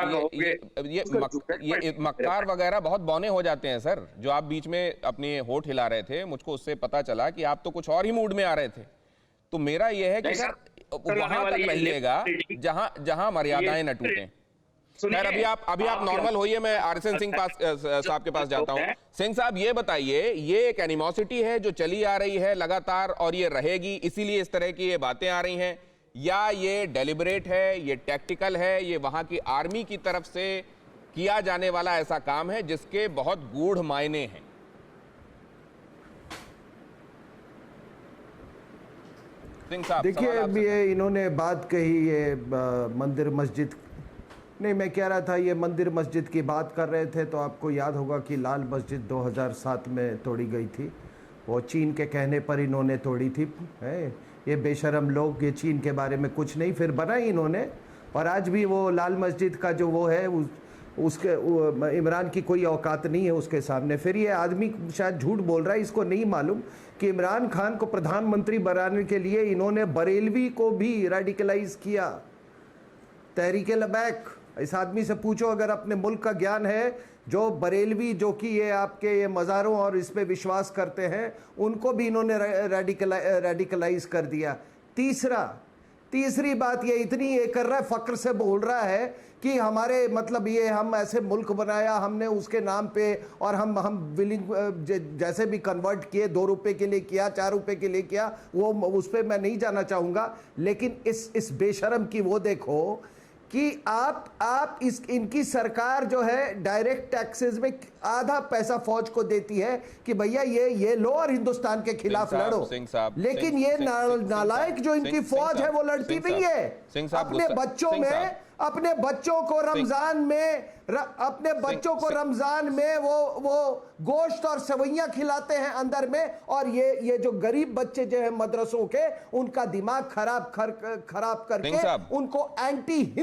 मक्कार वगैरह बहुत बौने हो जाते हैं सर। जो आप बीच में अपने होंठ हिला रहे थे, मुझको उससे पता चला कि आप तो कुछ और ही मूड में आ रहे थे। तो मेरा ये है कि सर वहां तक रहिएगा जहां मर्यादाएं न टूटें। खैर अभी आप नॉर्मल होइए, मैं आरएसएन सिंह साहब के पास जाता हूं। सिंह साहब ये बताइए, ये एक एनिमोसिटी है जो चली आ रही है लगातार और ये रहेगी, इसीलिए इस तरह की ये बातें आ रही हैं, या ये डेलिबरेट है, ये टैक्टिकल है, ये वहां की आर्मी की तरफ से किया जाने वाला ऐसा काम है जिसके बहुत गूढ़ मायने हैं? सिंह साहब देखिए, अब ये इन्होंने बात कही, ये मंदिर मस्जिद, नहीं मैं कह रहा था ये मंदिर मस्जिद की बात कर रहे थे तो आपको याद होगा कि लाल मस्जिद 2007 में तोड़ी गई थी। वो चीन के कहने पर इन्होंने तोड़ी थी। ये बेशरम लोग, ये चीन के बारे में कुछ नहीं फिर बनाई इन्होंने, और आज भी वो लाल मस्जिद का जो वो है उसके इमरान की कोई औकात नहीं है उसके सामने। फिर ये आदमी शायद झूठ बोल रहा है, इसको नहीं मालूम कि इमरान खान को प्रधानमंत्री बनाने के लिए इन्होंने बरेलवी को भी रेडिकलाइज किया, तहरीके लबैक। इस आदमी से पूछो अगर अपने मुल्क का ज्ञान है, जो बरेलवी जो कि ये आपके ये मज़ारों और इस पे विश्वास करते हैं, उनको भी इन्होंने रेडिकलाइज कर दिया। तीसरी बात ये इतनी ये कर रहा है, फ़क्र से बोल रहा है कि हमारे मतलब ये हम ऐसे मुल्क बनाया हमने उसके नाम पे, और हम विलिंग जैसे भी कन्वर्ट किए, 2 रुपए के लिए किया, 4 रुपए के लिए किया, वो उस पर मैं नहीं जाना चाहूँगा। लेकिन इस बेशरम की वो देखो कि आप इनकी सरकार जो है डायरेक्ट टैक्सेस में आधा पैसा फौज को देती है कि भैया ये लो और हिंदुस्तान के खिलाफ लड़ो। लेकिन ये नालायक जो इनकी फौज है वो लड़ती नहीं है। अपने बच्चों को रमजान में वो गोश्त और सवैयां खिलाते हैं अंदर में, और ये जो गरीब बच्चे जो है मदरसों के, उनका दिमाग खराब करके उनको एंटी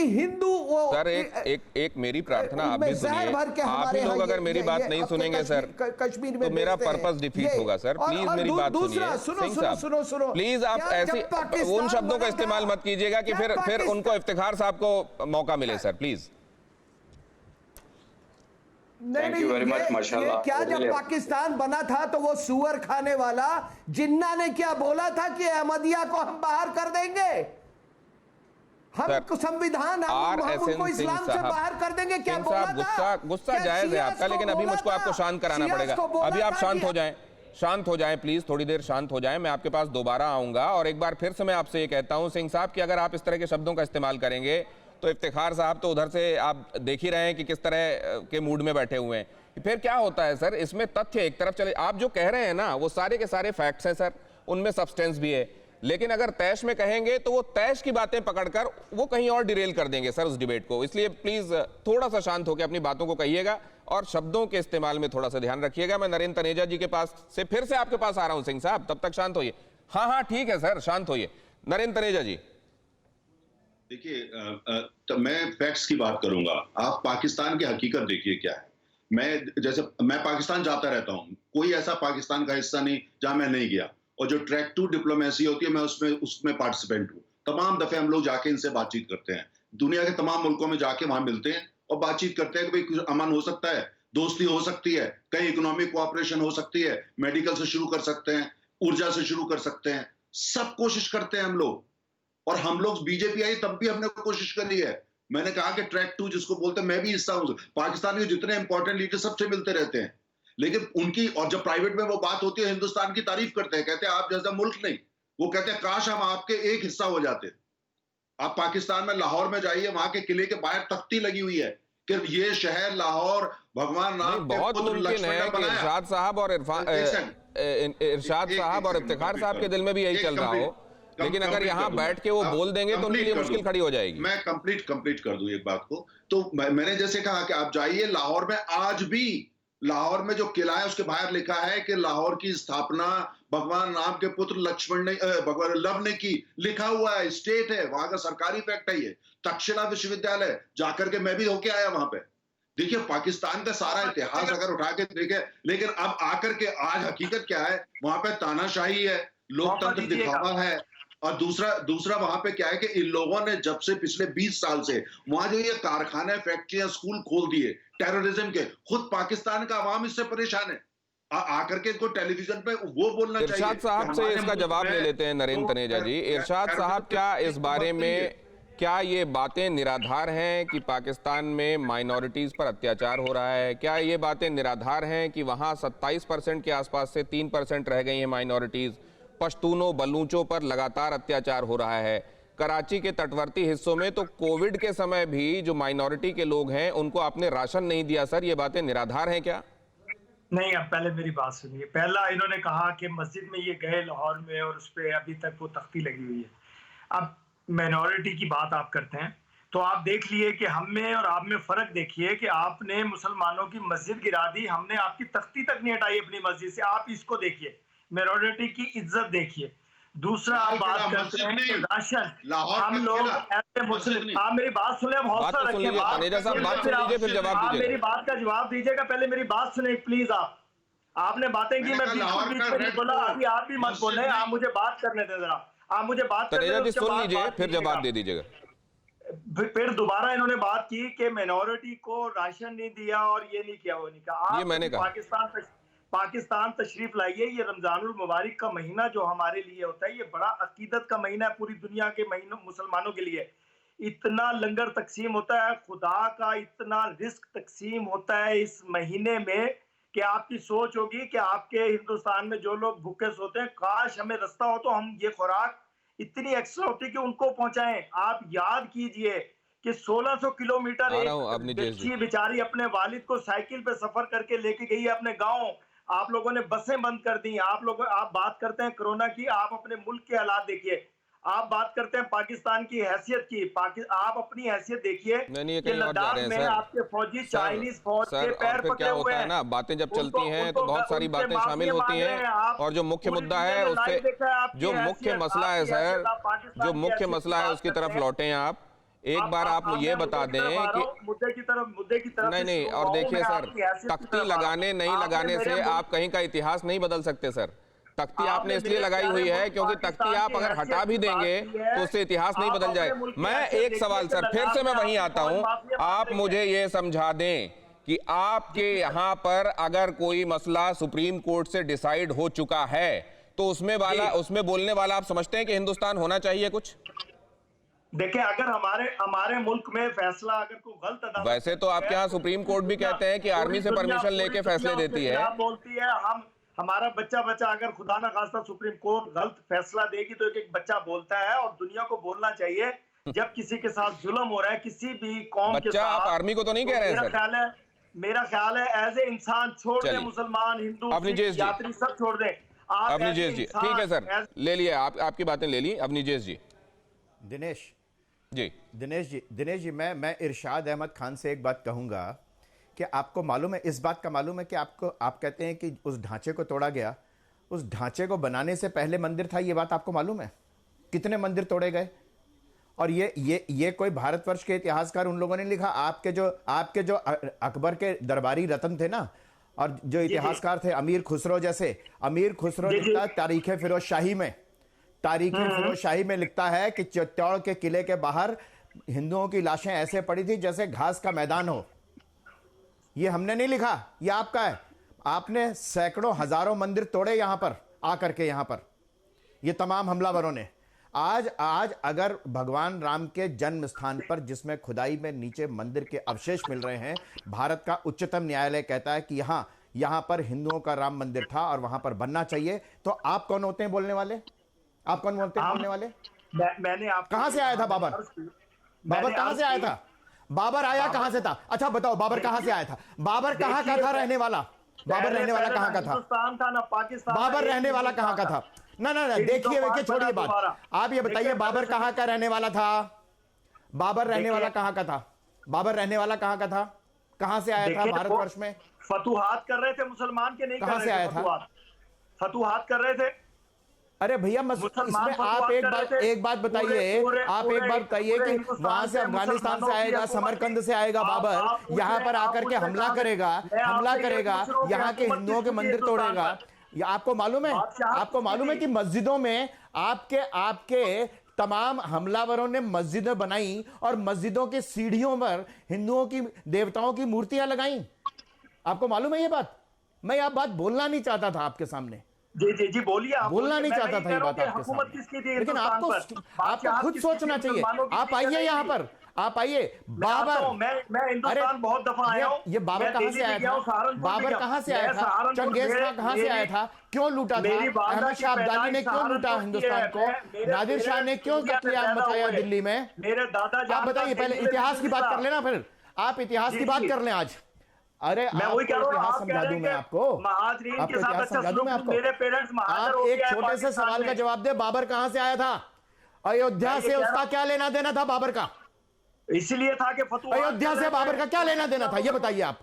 हिंदू वो सर एक मेरी प्रार्थना आप भी सुनिए। आप ही लोग अगर मेरी बात नहीं सुनेंगे सर, कश्मीर में तो मेरा पर्पस डिफीट होगा सर। प्लीज मेरी बात सुनिए। सुनो प्लीज, आप ऐसी उन शब्दों का इस्तेमाल मत कीजिएगा कि फिर उनको इफ्तिखार साहब को मौका मिले सर, प्लीज। क्या जब पाकिस्तान बना था तो वो सुअर खाने वाला जिन्ना ने क्या बोला था कि अहमदिया को हम बाहर कर देंगे, हम संविधान हम उनको इस्लाम से बाहर कर देंगे, क्या बोला था? गुस्सा जायज है आपका, लेकिन अभी मुझको आपको शांत कराना पड़ेगा। अभी आप शांत हो जाएं प्लीज, थोड़ी देर शांत हो जाएं। मैं आपके पास दोबारा आऊंगा और एक बार फिर से मैं आपसे ये कहता हूं सिंह साहब कि अगर आप इस तरह के शब्दों का इस्तेमाल करेंगे तो इफ्तिखार साहब तो उधर से आप देख ही रहे हैं कि किस तरह के मूड में बैठे हुए हैं। फिर क्या होता है सर, इसमें तथ्य एक तरफ चले, आप जो कह रहे हैं ना वो सारे के सारे फैक्ट्स हैं सर, उनमें सब्सटेंस भी है, लेकिन अगर तैश में कहेंगे तो वो तैश की बातें पकड़कर वो कहीं और डिरेल कर देंगे सर उस डिबेट को। इसलिए प्लीज थोड़ा सा शांत होकर अपनी बातों को कहिएगा और शब्दों के इस्तेमाल में थोड़ा सा ध्यान रखिएगा। मैं नरेंद्र तनेजा जी के पास से फिर से आपके पास आ रहा हूं सिंह साहब, तब तक शांत होइए। हाँ ठीक है सर, शांत होइए। नरेंद्र तनेजा जी देखिए, तो मैं फैक्ट्स की बात करूंगा। आप पाकिस्तान की हकीकत देखिए क्या है। मैं पाकिस्तान जाता रहता हूं, कोई ऐसा पाकिस्तान का हिस्सा नहीं जहां मैं नहीं गया, और जो ट्रैक टू डिप्लोमेसी होती है मैं उसमें पार्टिसिपेंट हूँ। तमाम दफे हम लोग जाके इनसे बातचीत करते हैं, दुनिया के तमाम मुल्कों में जाके वहां मिलते हैं और बातचीत करते हैं कि भाई कुछ अमन हो सकता है, दोस्ती हो सकती है, कहीं इकोनॉमिक कोऑपरेशन हो सकती है, मेडिकल से शुरू कर सकते हैं, ऊर्जा से शुरू कर सकते हैं, सब कोशिश करते हैं हम लोग। और हम लोग बीजेपी आई तब भी हमने कोशिश करी है। मैंने कहा कि ट्रैक टू जिसको बोलते हैं, मैं भी हिस्सा हूं। पाकिस्तान के जितने इंपॉर्टेंट लीडर सबसे मिलते रहते हैं, लेकिन उनकी, और जब प्राइवेट में वो बात होती है हिंदुस्तान की तारीफ करते हैं, कहते हैं आप जैसा मुल्क नहीं। वो कहते हैं काश हम आपके एक हिस्सा हो जाते। आप पाकिस्तान में लाहौर में जाइए, वहां के किले के बाहर तख्ती लगी हुई है कि ये शहर लाहौर भगवान राम के पुत्र लक्ष्मण ने बनाया। इरशाद साहब और इफ्तिखार साहब के दिल में भी यही चल रहा हो, लेकिन अगर यहाँ बैठ के वो बोल देंगे तो उनके लिए मुश्किल खड़ी हो जाएगी। मैं कंप्लीट कर दूं एक बात को। तो मैंने जैसे कहा कि आप जाइए लाहौर में, आज भी लाहौर में जो किला है उसके बाहर लिखा है कि लाहौर की स्थापना भगवान राम के पुत्र लक्ष्मण ने भगवान लव ने की, लिखा हुआ है, स्टेट है, वहां का सरकारी फैक्ट है ये। तक्षशिला विश्वविद्यालय जाकर के मैं भी होके आया वहां पे। देखिए पाकिस्तान का सारा इतिहास अगर उठा के देखे, लेकिन अब आकर के आज हकीकत क्या है, वहां पे तानाशाही है, लोकतंत्र दिखावा है। और दूसरा वहां पे क्या है कि इन लोगों ने जब से पिछले 20 साल से वहां जो ये कारखाने, फैक्ट्रियां, स्कूल खोल दिए टेररिज्म के, खुद पाकिस्तान का अवाम इससे परेशान है। आकर के इनको टेलीविजन पे वो बोलना चाहिए। इरशाद साहब से इसका जवाब ले लेते हैं नरेंद्र तनेजा जी। इरशाद साहब, क्या इस बारे में क्या ये बातें निराधार हैं कि पाकिस्तान में माइनॉरिटीज पर अत्याचार हो रहा है? क्या ये बातें निराधार हैं कि वहां 27% के आसपास से 3% रह गई हैं माइनॉरिटीज? पश्तूनों, बलूचों पर लगातार अत्याचार हो रहा है। कराची के तटवर्ती हिस्सों में तो कोविड के समय भी जो माइनॉरिटी के लोग हैं उनको आपने राशन नहीं दिया। सर, ये बातें निराधार हैं क्या? नहीं, अब पहले मेरी बात सुनिए। पहला इन्होंने कहा कि मस्जिद में ये गए लाहौर में और उस पर अभी तक वो तख्ती लगी हुई है। अब माइनॉरिटी की बात आप करते हैं तो आप देख लिए कि हम में और आप में फर्क देखिए कि आपने मुसलमानों की मस्जिद गिरा दी, हमने आपकी तख्ती तक नहीं हटाई अपनी मस्जिद से। आप इसको देखिए, माइनॉरिटी की इज्जत देखिए। दूसरा आप बात करते हैं राशन, हम लोग ऐसे मुस्लिम, आप मेरी बात सुने, हौसला रखिए, मेरी बात आप मेरी बात का जवाब दीजिएगा। पहले मेरी बात सुने प्लीज। आपने बातें की, मैं बीच में बोला, अभी आप भी मत बोले, आप मुझे बात करने दें जरा। आप मुझे बात सुन लीजिए, फिर जवाब दे दीजिएगा। फिर दोबारा इन्होंने बात की कि मिनॉरिटी को राशन नहीं दिया और ये नहीं किया, वो नहीं कहा। ये मैंने कहा। पाकिस्तान तशरीफ लाइए। ये रमजानुल मुबारक का महीना जो हमारे लिए होता है, ये बड़ा अकीदत का महीना है पूरी दुनिया के महीनों मुसलमानों के लिए। इतना लंगर तकसीम होता है, खुदा का इतना रिस्क तकसीम होता है इस महीने में कि आपकी सोच होगी कि आपके हिंदुस्तान में जो लोग भूखे सोते हैं, काश हमें रास्ता हो तो हम ये खुराक इतनी एक्स्ट्रा होती कि उनको पहुंचाएं। आप याद कीजिए कि 1600 किलोमीटर एक बच्ची बेचारी अपने वालिद को साइकिल पे सफर करके लेके गई है अपने गांव। आप लोगों ने बसें बंद कर दी। आप बात करते हैं कोरोना की, आप अपने मुल्क के हालात देखिए। आप बात करते हैं पाकिस्तान की हैसियत की, आप अपनी हैसियत देखिए कि लद्दाख में आपके फौजी चाइनीज फौज के पैर पकड़े हुए हैं ना। बातें जब चलती हैं तो बहुत सारी बातें शामिल होती हैं, और जो मुख्य मुद्दा है उससे, जो मुख्य मसला है सर, जो मुख्य मसला है उसकी तरफ लौटें आप। एक बार आप ये बता दें कि मुद्दे की तरफ नहीं, और देखिए सर, तख्ती लगाने नहीं लगाने से आप कहीं का इतिहास नहीं बदल सकते सर। तख्ती आपने इसलिए लगाई हुई है क्योंकि तख्ती आप अगर हटा भी देंगे तो उससे इतिहास नहीं बदल जाएगा। मैं एक सवाल सर, फिर से मैं वहीं आता हूं, आप मुझे ये समझा दें कि आपके यहां पर अगर कोई मसला सुप्रीम कोर्ट से डिसाइड हो चुका है तो उसमें बोलने वाला आप समझते हैं कि हिंदुस्तान होना चाहिए कुछ? देखिए, अगर हमारे मुल्क में फैसला अगर कोई गलत अदालत, वैसे तो आपके यहाँ सुप्रीम कोर्ट भी कहते हैं कि आर्मी से परमिशन लेके फैसले देती है, बोलती है हमारा बच्चा अगर खुदा ना खास्ता सुप्रीम कोर्ट गलत फैसला देगी तो एक बच्चा बोलता है। और दुनिया को बोलना चाहिए जब किसी के साथ जुल्म हो रहा है, किसी भी कौम के साथ। आप आर्मी को तो नहीं कह रहे हैं? मेरा ख्याल है एज ए इंसान छोड़ दे, मुसलमान, हिंदू, यात्री सब छोड़ दे। अवनीजेश जी, ठीक है सर, ले लिया आपकी बातें ले ली। अवनीजेश जी। दिनेश जी, मैं इरशाद अहमद खान से एक बात कहूंगा कि आपको मालूम है, इस बात का मालूम है कि आप कहते हैं कि उस ढांचे को तोड़ा गया, उस ढांचे को बनाने से पहले मंदिर था, ये बात आपको मालूम है? कितने मंदिर तोड़े गए? और ये कोई भारतवर्ष के इतिहासकार उन लोगों ने लिखा। आपके जो अकबर के दरबारी रतन थे ना, और जो इतिहासकार थे अमीर खुसरो जैसे, अमीर खुसरो लिखता तारीख फिरोज शाही में लिखता है कि चित्तौड़ के किले के बाहर हिंदुओं की लाशें ऐसे पड़ी थी जैसे घास का मैदान हो। ये हमने नहीं लिखा, ये आपका है। आपने सैकड़ों हजारों मंदिर तोड़े यहां पर आकर के, यहां पर ये तमाम हमलावरों ने। आज अगर भगवान राम के जन्म स्थान पर, जिसमें खुदाई में नीचे मंदिर के अवशेष मिल रहे हैं, भारत का उच्चतम न्यायालय कहता है कि यहां पर हिंदुओं का राम मंदिर था और वहां पर बनना चाहिए, तो आप कौन होते हैं बोलने वाले? आप कौन बोलते हैं बोलने वाले? मैंने कहां से आया था बाबर कहां से आया था? बाबर आया कहां से था? अच्छा बताओ, बाबर कहां से आया था? बाबर कहां का था रहने वाला? बाबर रहने वाला कहां का था? बाबर रहने वाला कहां का था? ना देखिए छोड़िए बात, आप ये बताइए बाबर कहां का रहने वाला था? बाबर रहने वाला कहां का था? बाबर रहने वाला कहां का था? कहां से आया था देखिए, भारतवर्ष में? फतुहात कर रहे थे मुसलमान के, नहीं कर कहां रहे से थे आया था? फतुहात कर रहे थे। अरे भैया इसमें आप एक बात बताइए, आप एक बात बताइए कि वहां से अफगानिस्तान से आएगा, समरकंद से आएगा बाबर, यहाँ पर आकर के हमला करेगा, यहाँ के हिंदुओं के मंदिर तोड़ेगा। आपको मालूम है, आपको मालूम है कि मस्जिदों में आपके तमाम हमलावरों ने मस्जिदें बनाई और मस्जिदों के सीढ़ियों पर हिंदुओं की देवताओं की मूर्तियां लगाई। आपको मालूम है ये बात? मैं यह बात बोलना नहीं चाहता था आपके सामने। जी बोलिए। बोलना नहीं चाहता था ये बात आपके सामने, लेकिन आपको खुद सोचना चाहिए। आप आइए यहाँ पर, आप आइए। बाबर, मैं हिंदुस्तान बहुत दफा आया हूं। ये बाबर कहां से आया था? बाबर कहां से आया था? चंगेज खान कहां से आया था? क्यों लूटा था? अहमद शाह अब्दाली ने क्यों लूटा हिंदुस्तान को? नादिर शाह ने क्यों कत्लेआम मचाया दिल्ली में? मेरे दादा, आप बताइए, पहले इतिहास की बात कर लेना, फिर आप इतिहास की बात कर लें आज। अरे मैं वही कह रहा हूं, आप समझा दूं मैं आपको, के साथ समझा दूं मैं आपको। मेरे पेरेंट्स आप एक छोटे से सवाल का जवाब दे, बाबर कहां से आया था? अयोध्या से उसका क्या लेना देना था बाबर का? इसलिए था कि अयोध्या से बाबर का क्या लेना देना था, ये बताइए आप।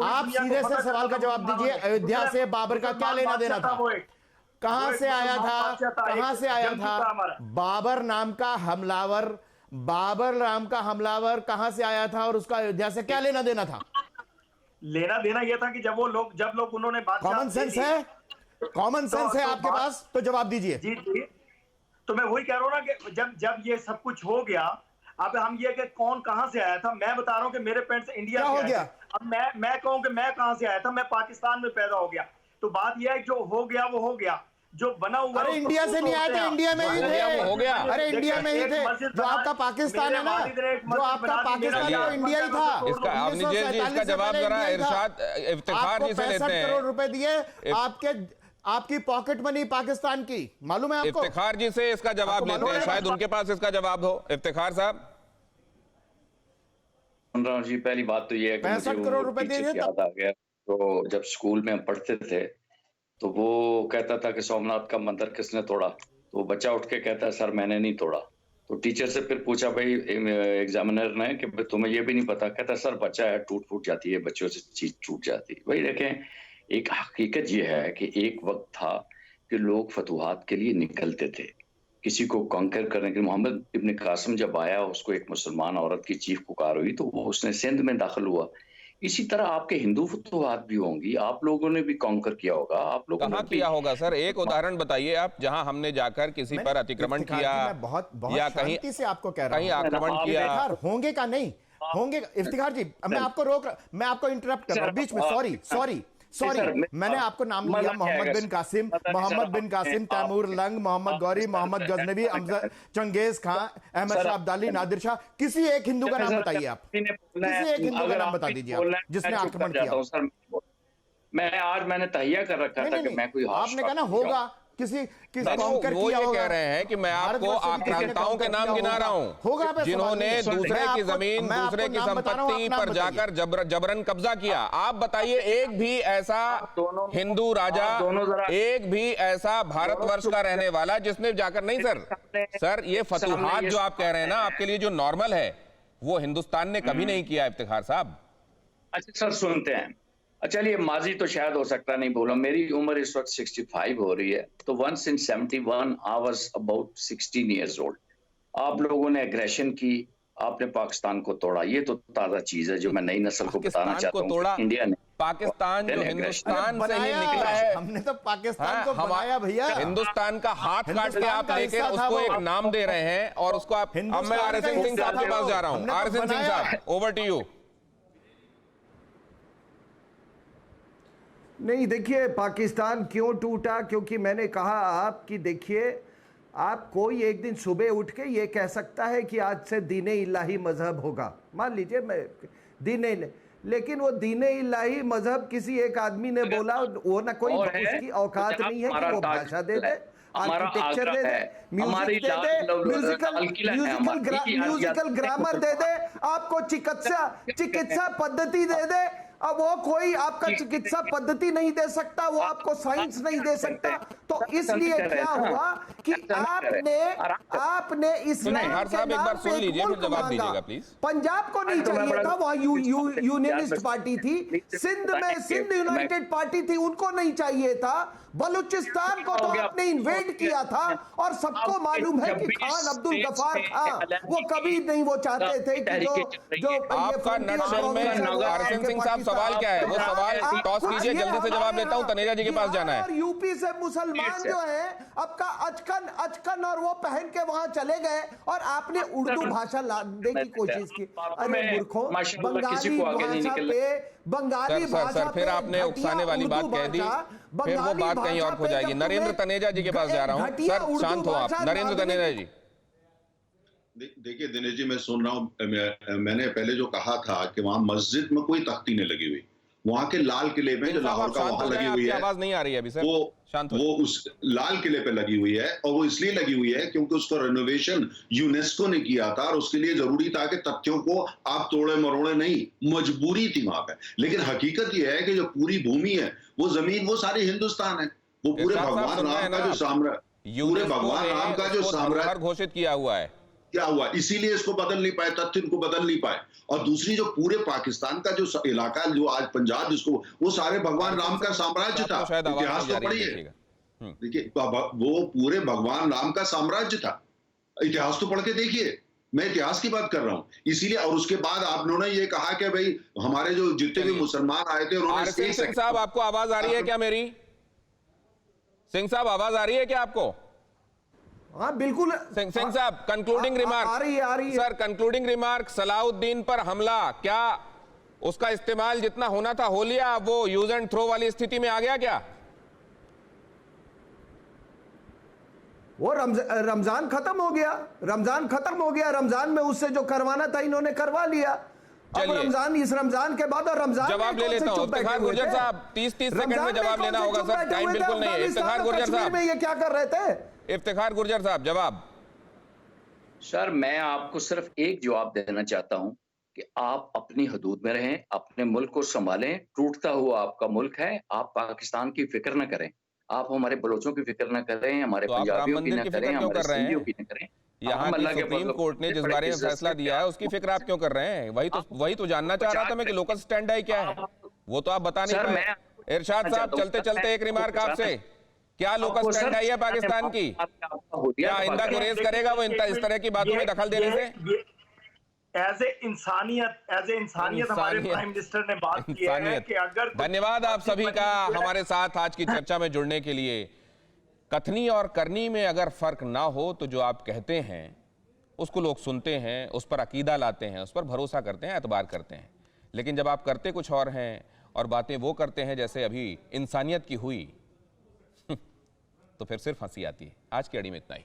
आप सीधे से सवाल का जवाब दीजिए, अयोध्या से बाबर का क्या लेना देना था? कहां से आया था? कहां से आया था? बाबर नाम का हमलावर कहां से आया था और उसका अयोध्या से क्या लेना देना था? लेना देना यह था कि जब लोग उन्होंने बात, कॉमन सेंस है, कॉमन सेंस है आपके पास, तो जवाब दीजिए। जी। तो मैं वही कह रहा हूं ना कि जब ये सब कुछ हो गया, अब हम ये कि कौन कहां से आया था, मैं बता रहा हूं कि मेरे पेरेंट्स इंडिया से हो गया। अब मैं कहूं कि मैं कहां से आया था, मैं पाकिस्तान में पैदा हो गया। तो बात यह है जो हो गया वो हो गया, जो बना हुआ। अरे इंडिया से नहीं आए थे, इंडिया में ही थे, हो गया। अरे इंडिया में ही थे। जो आपका पाकिस्तान है ना, जो आपका पाकिस्तान है वो इंडिया ही था। इसका अवनीश जी इसका जवाब जरा इरशाद इफ्तिखार जी से लेते हैं। 65 करोड़ रुपए दिए आपकी पॉकेट मनी पाकिस्तान की, मालूम है आपको? इफ्तिखार जी से इसका जवाब लेते हैं, शायद उनके पास इसका जवाब हो। इफ्तिखार साहब। जी, पहली बात तो ये है कि 65 करोड़ रुपए दिए याद आ गया। तो जब स्कूल में हम पढ़ते थे तो वो कहता था कि सोमनाथ का मंदिर किसने तोड़ा, तो बच्चा उठ के कहता है सर मैंने नहीं तोड़ा। तो टीचर से फिर पूछा भाई एग्जामिनर ने कि तुम्हें ये भी नहीं पता? कहता सर बच्चा है, टूट फूट जाती है, बच्चों से चीज टूट जाती है। भाई देखें, एक हकीकत ये है कि एक वक्त था कि लोग फतुहात के लिए निकलते थे, किसी को कॉन्कर करने के लिए। मोहम्मद इब्न कासिम जब आया, उसको एक मुसलमान औरत की चीख पुकार हुई तो वो उसने सिंध में दाखिल हुआ। इसी तरह आपके हिंदू फतुहात भी होंगी, आप लोगों ने भी कॉन्कर किया होगा। आप लोगों ने किया होगा सर? एक उदाहरण बताइए आप, जहां हमने जाकर किसी पर अतिक्रमण किया बहुत या कहीं से आपको कह रहा हूं, कहीं आक्रमण किया होंगे का नहीं होंगे। इफ्तिखार जी, मैं आपको इंटरप्ट कर रहा हूं बीच में, सॉरी, मैंने आपको नाम लिया, मोहम्मद बिन Qasim, Taimur lung, Mohammad Ghori, Mohammad Ghaznavi, Genghis Khan, Ahmad Shah Abdali, Nadir Shah. किसी एक हिंदू का नाम बताइए आप, किसी एक हिंदू का नाम बता दीजिए आप जिसने आक्रमण किया। मैंने तहिया कर रखा था कि मैं कोई, आपने कहा ना होगा किसी कॉन्कर वो किया ये होगा। कह रहे हैं कि मैं आपको आक्रांताओं के नाम गिना रहा हूं जिन्होंने दूसरे की जमीन, दूसरे की संपत्ति पर जाकर जबरन कब्जा किया। आप बताइए, एक भी ऐसा हिंदू राजा, एक भी ऐसा भारतवर्ष का रहने वाला जिसने जाकर, नहीं सर ये फतुहात जो आप कह रहे हैं ना, आपके लिए जो नॉर्मल है वो हिंदुस्तान ने कभी नहीं किया। इफ्तिखार साहब, अच्छा सर सुनते हैं। चलिए, माजी तो शायद हो सकता नहीं बोला, मेरी उम्र इस वक्त 65 हो रही है। तो once in 71 I was about 16 years old. आप लोगों ने एग्रेशन की, आपने पाकिस्तान को तोड़ा। ये तो ताजा चीज है जो मैं नई नस्ल को बताना चाहता हूँ। इंडिया ने पाकिस्तान जो हिंदुस्तान से ही निकला है, हमने तो पाकिस्तान को बनाया भैया। हिंदुस्तान का हाथ काट के आप लेके उसको एक नाम दे रहे हैं और उसको आप। अब मैं आर एस एन सिंह साहब के पास जा रहा हूँ। आर एस एन सिंह साहब, ओवर टू यू। नहीं, देखिए पाकिस्तान क्यों टूटा, क्योंकि मैंने कहा आपकी, देखिए आप कोई एक दिन सुबह उठ के ये कह सकता है कि आज से दीन इलाही मजहब होगा, मान लीजिए मैं दीन, लेकिन वो दीन इलाही मजहब किसी एक आदमी ने बोला, वो ना कोई उसकी औकात नहीं है कि वो भाषा दे दे, आर्किटेक्चर दे दे, म्यूजिक दे दे, म्यूजिकल ग्रामर दे दे, आपको चिकित्सा पद्धति दे दे। अब वो कोई आपका चिकित्सा पद्धति नहीं दे सकता, वो आपको साइंस नहीं दे सकता, तो तो इसलिए क्या हुआ कि आपने इस्लाम के नाम पे एक मुल्क मांगा। पंजाब को नहीं चाहिए था, वहां यूनियनिस्ट पार्टी थी, सिंध में सिंध यूनाइटेड पार्टी थी, उनको नहीं चाहिए था। बलूचिस्तान को तो आपने इन्वेड किया था, और सबको मालूम है कि खान अब्दुल गफार खान वो कभी नहीं वो चाहते थे कि जो आपका नटशेल में आरएसएन सिंह साहब सवाल क्या है, वो सवाल टॉस कीजिए, जल्दी से जवाब देता हूं, तनेजा जी के पास जाना है। यूपी से मुसलमान जो है आपका अचकन और वो पहन के वहां चले गए, और आपने उर्दू भाषा लाने की कोशिश की। अरे मूर्खों, बंगाली भाषा पे सर, फिर आपने उकसाने वाली बात कह दी, फिर वो बात कहीं और हो जाएगी। नरेंद्र तनेजा जी के पास जा रहा हूं। सर शांत हो आप। नरेंद्र तनेजा जी। देखिए दिनेश जी, मैं सुन रहा हूं, मैंने पहले जो कहा था कि वहां मस्जिद में कोई तख्ती नहीं लगी हुई, वहां के लाल किले में जो लाहौर का वहां लगी हुई है, आवाज नहीं आ रही है अभी सर, वो उस लाल किले पे लगी हुई है, और वो इसलिए लगी हुई है क्योंकि उसको रेनोवेशन यूनेस्को ने किया था, और उसके लिए जरूरी था कि तथ्यों को आप तोड़े मरोड़े नहीं, मजबूरी थी वहां पे। लेकिन हकीकत यह है कि जो पूरी भूमि है, वो जमीन, वो सारी हिंदुस्तान है, वो पूरे भगवान राम का जो साम्राज्य, पूरे भगवान राम का जो साम्राज्य घोषित किया हुआ है, क्या हुआ, इसीलिए इसको बदल नहीं पाए, तथ्य इनको बदल नहीं पाए। और दूसरी जो पूरे पाकिस्तान का जो इलाका, जो आज पंजाब जिसको, वो सारे भगवान राम का साम्राज्य था। इतिहास तो पढ़िए, देखिए वो पूरे भगवान राम का साम्राज्य था, इतिहास तो पढ़ के देखिए, मैं इतिहास की बात कर रहा हूं। इसीलिए, और उसके बाद आप लोगों ने ये कहा कि भाई हमारे जो जितने भी मुसलमान आए थे उन्होंने। सिंह साहब, आपको आवाज आ रही है क्या मेरी? सिंह साहब, आवाज आ रही है क्या आपको? हाँ बिल्कुल। सिंह साहब, कंक्लूडिंग रिमार्क। आ रही है सर, कंक्लूडिंग रिमार्क। सलाउद्दीन पर हमला, क्या उसका इस्तेमाल जितना होना था हो लिया? वो यूज एंड थ्रो वाली स्थिति में आ गया क्या? वो रमजान खत्म हो गया, रमजान खत्म हो गया, रमजान में उससे जो करवाना था इन्होंने करवा लिया। अब रमजान, इस रमजान के बाद, और रमजान जवाब ले लेता हूं। इफ्तिखार गुर्जर साहब, 30 सेकंड में जवाब लेना होगा सर, टाइम बिल्कुल नहीं है। इफ्तिखार गुर्जर साहब, ये क्या कर रहे थे? इफ्तिखार गुर्जर साहब, जवाब। सर, मैं आपको सिर्फ एक जवाब देना चाहता हूं कि आप अपनी हदूद में रहें, अपने मुल्क को संभालें। टूटता हुआ आपका मुल्क है, आप पाकिस्तान की फिक्र न करें, आप हमारे बलोचों की फिक्र न करें, हमारे पंजाबियों की न करें, हमारे सिंधियों की न करें। यहाँ की सुप्रीम कोर्ट ने जिस बारे में फैसला दिया है उसकी फिक्र आप क्यों कर रहे हैं? वही तो जानना चाह रहा था मैं कि लोकल स्टैंड है क्या है, वो तो आप बता नहीं पाए। इरशाद साहब, चलते चलते एक रिमार्क आपसे, क्या लोकल स्टैंड है पाकिस्तान की? क्या आइंदा गुरेज करेगा वो इस तरह की बातों में दखल देने से? एज ए इंसानियत हमारे प्राइम मिनिस्टर ने बात की है कि अगर। धन्यवाद आप सभी का हमारे साथ आज की चर्चा में जुड़ने के लिए। कथनी और करनी में अगर फर्क ना हो तो जो आप कहते हैं उसको लोग सुनते हैं, उस पर अकीदा लाते हैं, उस पर भरोसा करते हैं, एतबार करते हैं। लेकिन जब आप करते कुछ और हैं और बातें वो करते हैं जैसे अभी इंसानियत की हुई, तो फिर सिर्फ हंसी आती है। आज की अड़ी में इतना ही।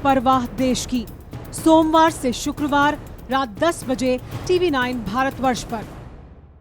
परवाह देश की, सोमवार से शुक्रवार रात 10 बजे TV9 भारतवर्ष पर।